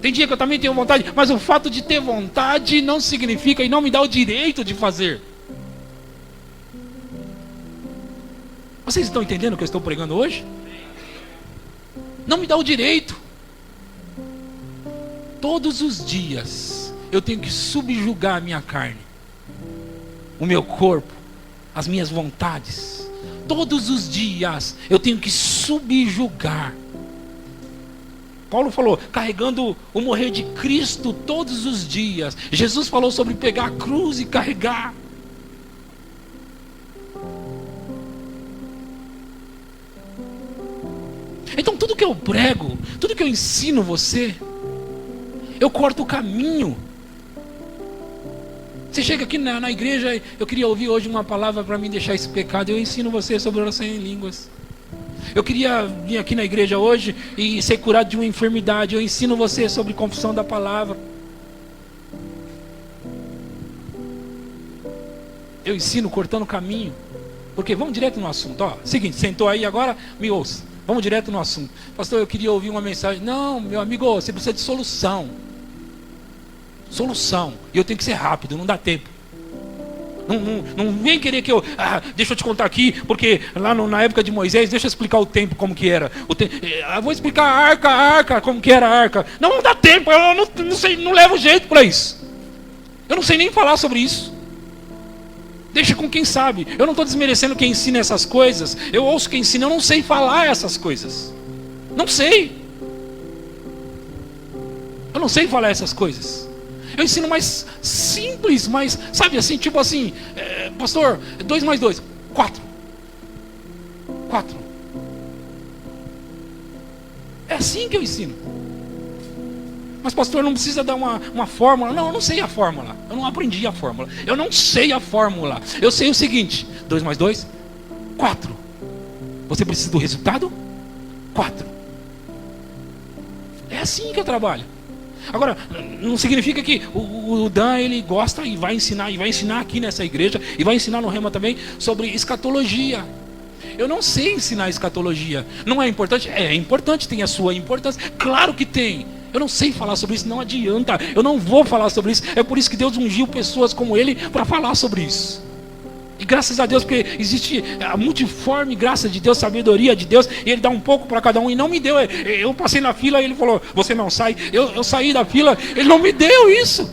Tem dia que eu também tenho vontade, mas o fato de ter vontade não significa e não me dá o direito de fazer. Vocês estão entendendo o que eu estou pregando hoje? Não me dá o direito. Todos os dias eu tenho que subjugar a minha carne, o meu corpo, as minhas vontades. Todos os dias eu tenho que subjugar. Paulo falou, carregando o morrer de Cristo todos os dias. Jesus falou sobre pegar a cruz e carregar. Então tudo que eu prego, tudo que eu ensino você, eu corto o caminho. Você chega aqui na igreja, eu queria ouvir hoje uma palavra para me deixar esse pecado. Eu ensino você sobre oração em línguas. Eu queria vir aqui na igreja hoje e ser curado de uma enfermidade. Eu ensino você sobre confissão da palavra. Eu ensino cortando o caminho. Porque vamos direto no assunto. Ó, seguinte, sentou aí agora, me ouça. Vamos direto no assunto. Pastor, eu queria ouvir uma mensagem. Não, meu amigo, você precisa de solução. Solução. E eu tenho que ser rápido, não dá tempo. Não vem querer que eu... deixa eu te contar aqui, porque lá na época de Moisés, deixa eu explicar o tempo como que era. Vou explicar a arca, como que era a arca. Não dá tempo, eu não sei, não levo jeito para isso. Eu não sei nem falar sobre isso. Deixa com quem sabe. Eu não estou desmerecendo quem ensina essas coisas. Eu ouço quem ensina, eu não sei falar essas coisas. Não sei. Eu não sei falar essas coisas. Eu ensino mais simples, mais, sabe assim, tipo assim, pastor, 2 mais 2, 4. 4. É assim que eu ensino. Mas pastor, não precisa dar uma fórmula. Não, eu não sei a fórmula. Eu não aprendi a fórmula. Eu não sei a fórmula. Eu sei o seguinte, 2 mais 2, 4. Você precisa do resultado? 4. É assim que eu trabalho. Agora, não significa que o Dan, ele gosta e vai ensinar aqui nessa igreja, e vai ensinar no Rema também, sobre escatologia. Eu não sei ensinar escatologia. Não é importante? É importante, tem a sua importância. Claro que tem. Eu não sei falar sobre isso, não adianta. Eu não vou falar sobre isso. É por isso que Deus ungiu pessoas como ele para falar sobre isso. E graças a Deus, porque existe a multiforme graça de Deus, sabedoria de Deus, e Ele dá um pouco para cada um, e não me deu. Eu passei na fila e Ele falou, você não sai. Eu saí da fila, Ele não me deu isso.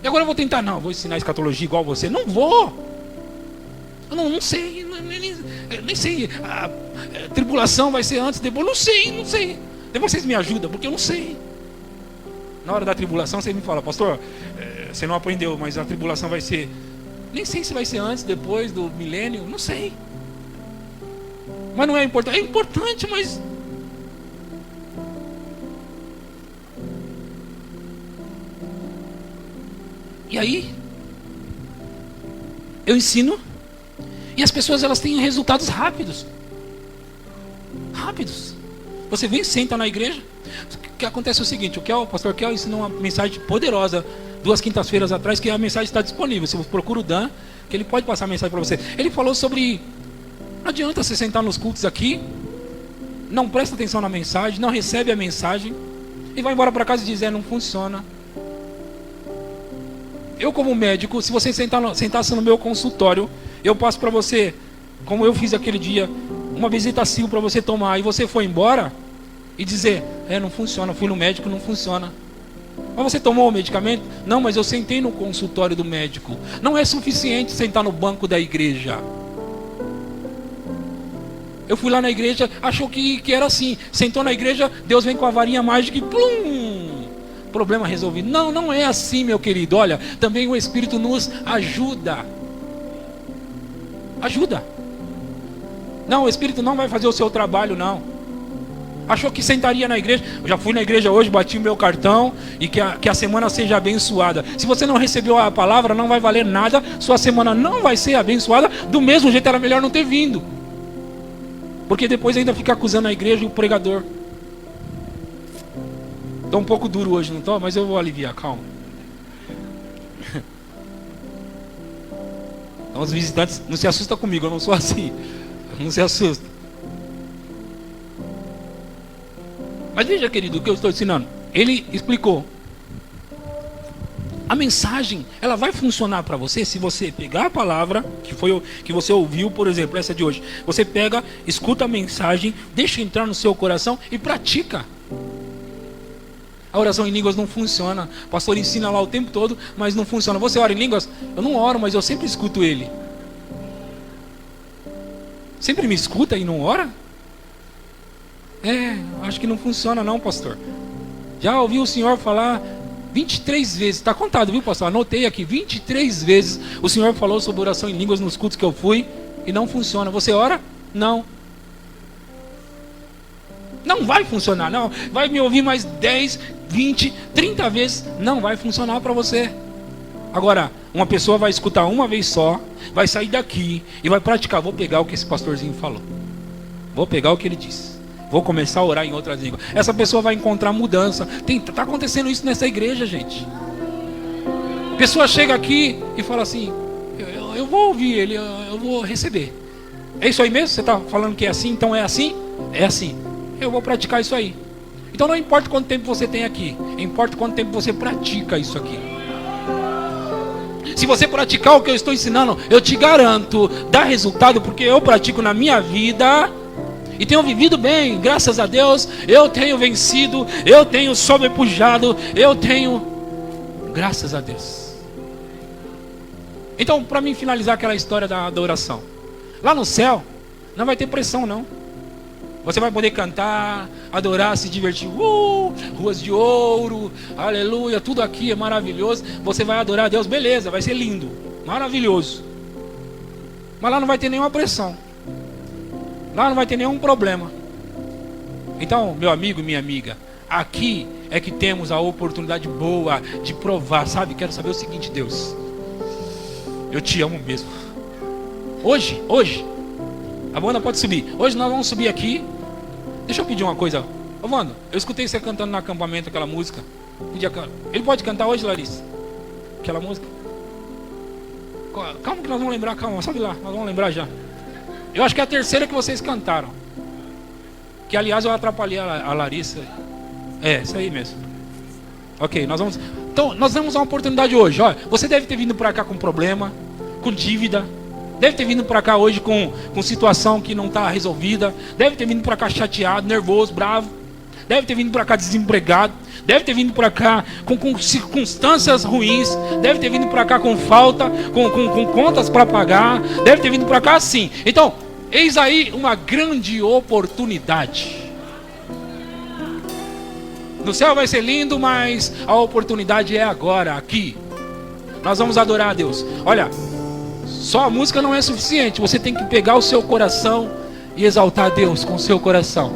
E agora eu vou tentar, não, vou ensinar escatologia igual você. Não vou. Eu não sei, nem sei. A tribulação vai ser antes, depois, não sei. Depois vocês me ajudam, porque eu não sei. Na hora da tribulação, você me fala, pastor, você não aprendeu, mas a tribulação vai ser Nem sei se vai ser antes, depois do milênio, não sei. Mas não é importante. É importante, mas... E aí, eu ensino, e as pessoas elas têm resultados rápidos. Rápidos. Você vem, senta na igreja. O que acontece é o seguinte: o pastor Kel ensinou uma mensagem poderosa 2 quintas-feiras atrás, que a mensagem está disponível. Se você procura o Dan, que ele pode passar a mensagem para você. Ele falou sobre: não adianta você sentar nos cultos aqui, não presta atenção na mensagem, não recebe a mensagem e vai embora para casa e diz: não funciona. Eu, como médico, se você sentasse no meu consultório, eu passo para você, como eu fiz aquele dia, uma Visitacil para você tomar, e você foi embora e dizer: não funciona, fui no médico, não funciona. Mas você tomou o medicamento? Não, mas eu sentei no consultório do médico. Não é suficiente sentar no banco da igreja. Eu fui lá na igreja, achou que era assim. Sentou na igreja, Deus vem com a varinha mágica e plum! Problema resolvido. Não, não é assim, meu querido. Olha, também o Espírito nos ajuda. Ajuda. Não, o Espírito não vai fazer o seu trabalho, não. Achou que sentaria na igreja? Eu já fui na igreja hoje, bati o meu cartão e que a semana seja abençoada. Se você não recebeu a palavra, não vai valer nada. Sua semana não vai ser abençoada. Do mesmo jeito, era melhor não ter vindo. Porque depois ainda fica acusando a igreja e o pregador. Estou um pouco duro hoje, não estou? Mas eu vou aliviar, calma. Então, os visitantes, não se assustam comigo, eu não sou assim. Não se assusta. Mas veja, querido, o que eu estou ensinando. Ele explicou. A mensagem, ela vai funcionar para você se você pegar a palavra que você ouviu, por exemplo, essa de hoje. Você pega, escuta a mensagem, deixa entrar no seu coração e pratica. A oração em línguas não funciona. O pastor ensina lá o tempo todo, mas não funciona. Você ora em línguas? Eu não oro, mas eu sempre escuto ele. Sempre me escuta e não ora? Acho que não funciona não, pastor. Já ouvi o senhor falar 23 vezes. Está contado, viu, pastor? Anotei aqui, 23 vezes o senhor falou sobre oração em línguas nos cultos que eu fui e não funciona. Você ora? Não. Não vai funcionar, não. Vai me ouvir mais 10, 20, 30 vezes. Não vai funcionar para você. Agora, uma pessoa vai escutar uma vez só, vai sair daqui e vai praticar. Vou pegar o que esse pastorzinho falou. Vou pegar o que ele disse. Vou começar a orar em outras línguas. Essa pessoa vai encontrar mudança. Está acontecendo isso nessa igreja, gente. A pessoa chega aqui e fala assim: eu vou ouvir ele, eu vou receber. É isso aí mesmo? Você está falando que é assim? Então é assim? É assim. Eu vou praticar isso aí. Então não importa quanto tempo você tem aqui, importa quanto tempo você pratica isso aqui. Se você praticar o que eu estou ensinando, eu te garanto, dá resultado, porque eu pratico na minha vida e tenho vivido bem, graças a Deus. Eu tenho vencido, eu tenho sobrepujado, eu tenho, graças a Deus. Então, para mim finalizar aquela história da oração, lá no céu não vai ter pressão, não. Você vai poder cantar, adorar, se divertir. Ruas de ouro, aleluia, tudo aqui é maravilhoso. Você vai adorar a Deus, beleza, vai ser lindo, maravilhoso. Mas lá não vai ter nenhuma pressão. Lá não vai ter nenhum problema. Então, meu amigo e minha amiga, aqui é que temos a oportunidade boa de provar, sabe? Quero saber o seguinte, Deus, eu te amo mesmo. Hoje, a banda pode subir. Hoje nós vamos subir aqui. Deixa eu pedir uma coisa. Ô Wanda, eu escutei você cantando no acampamento aquela música. Ele pode cantar hoje, Larissa? Aquela música? Calma que nós vamos lembrar, calma, sobe lá, nós vamos lembrar já. Eu acho que é a terceira que vocês cantaram. Que aliás eu atrapalhei a Larissa. É, isso aí mesmo. Ok, nós vamos. Então, nós temos uma oportunidade hoje. Olha, você deve ter vindo para cá com problema, com dívida. Deve ter vindo para cá hoje com situação que não está resolvida. Deve ter vindo para cá chateado, nervoso, bravo. Deve ter vindo para cá desempregado. Deve ter vindo para cá com circunstâncias ruins. Deve ter vindo para cá com falta, com contas para pagar. Deve ter vindo para cá assim. Então, eis aí uma grande oportunidade. No céu vai ser lindo, mas a oportunidade é agora, aqui. Nós vamos adorar a Deus. Olha, Só a música não é suficiente. Você tem que pegar o seu coração e exaltar a Deus com o seu coração.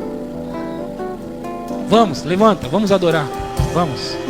Vamos, levanta, vamos adorar. Vamos.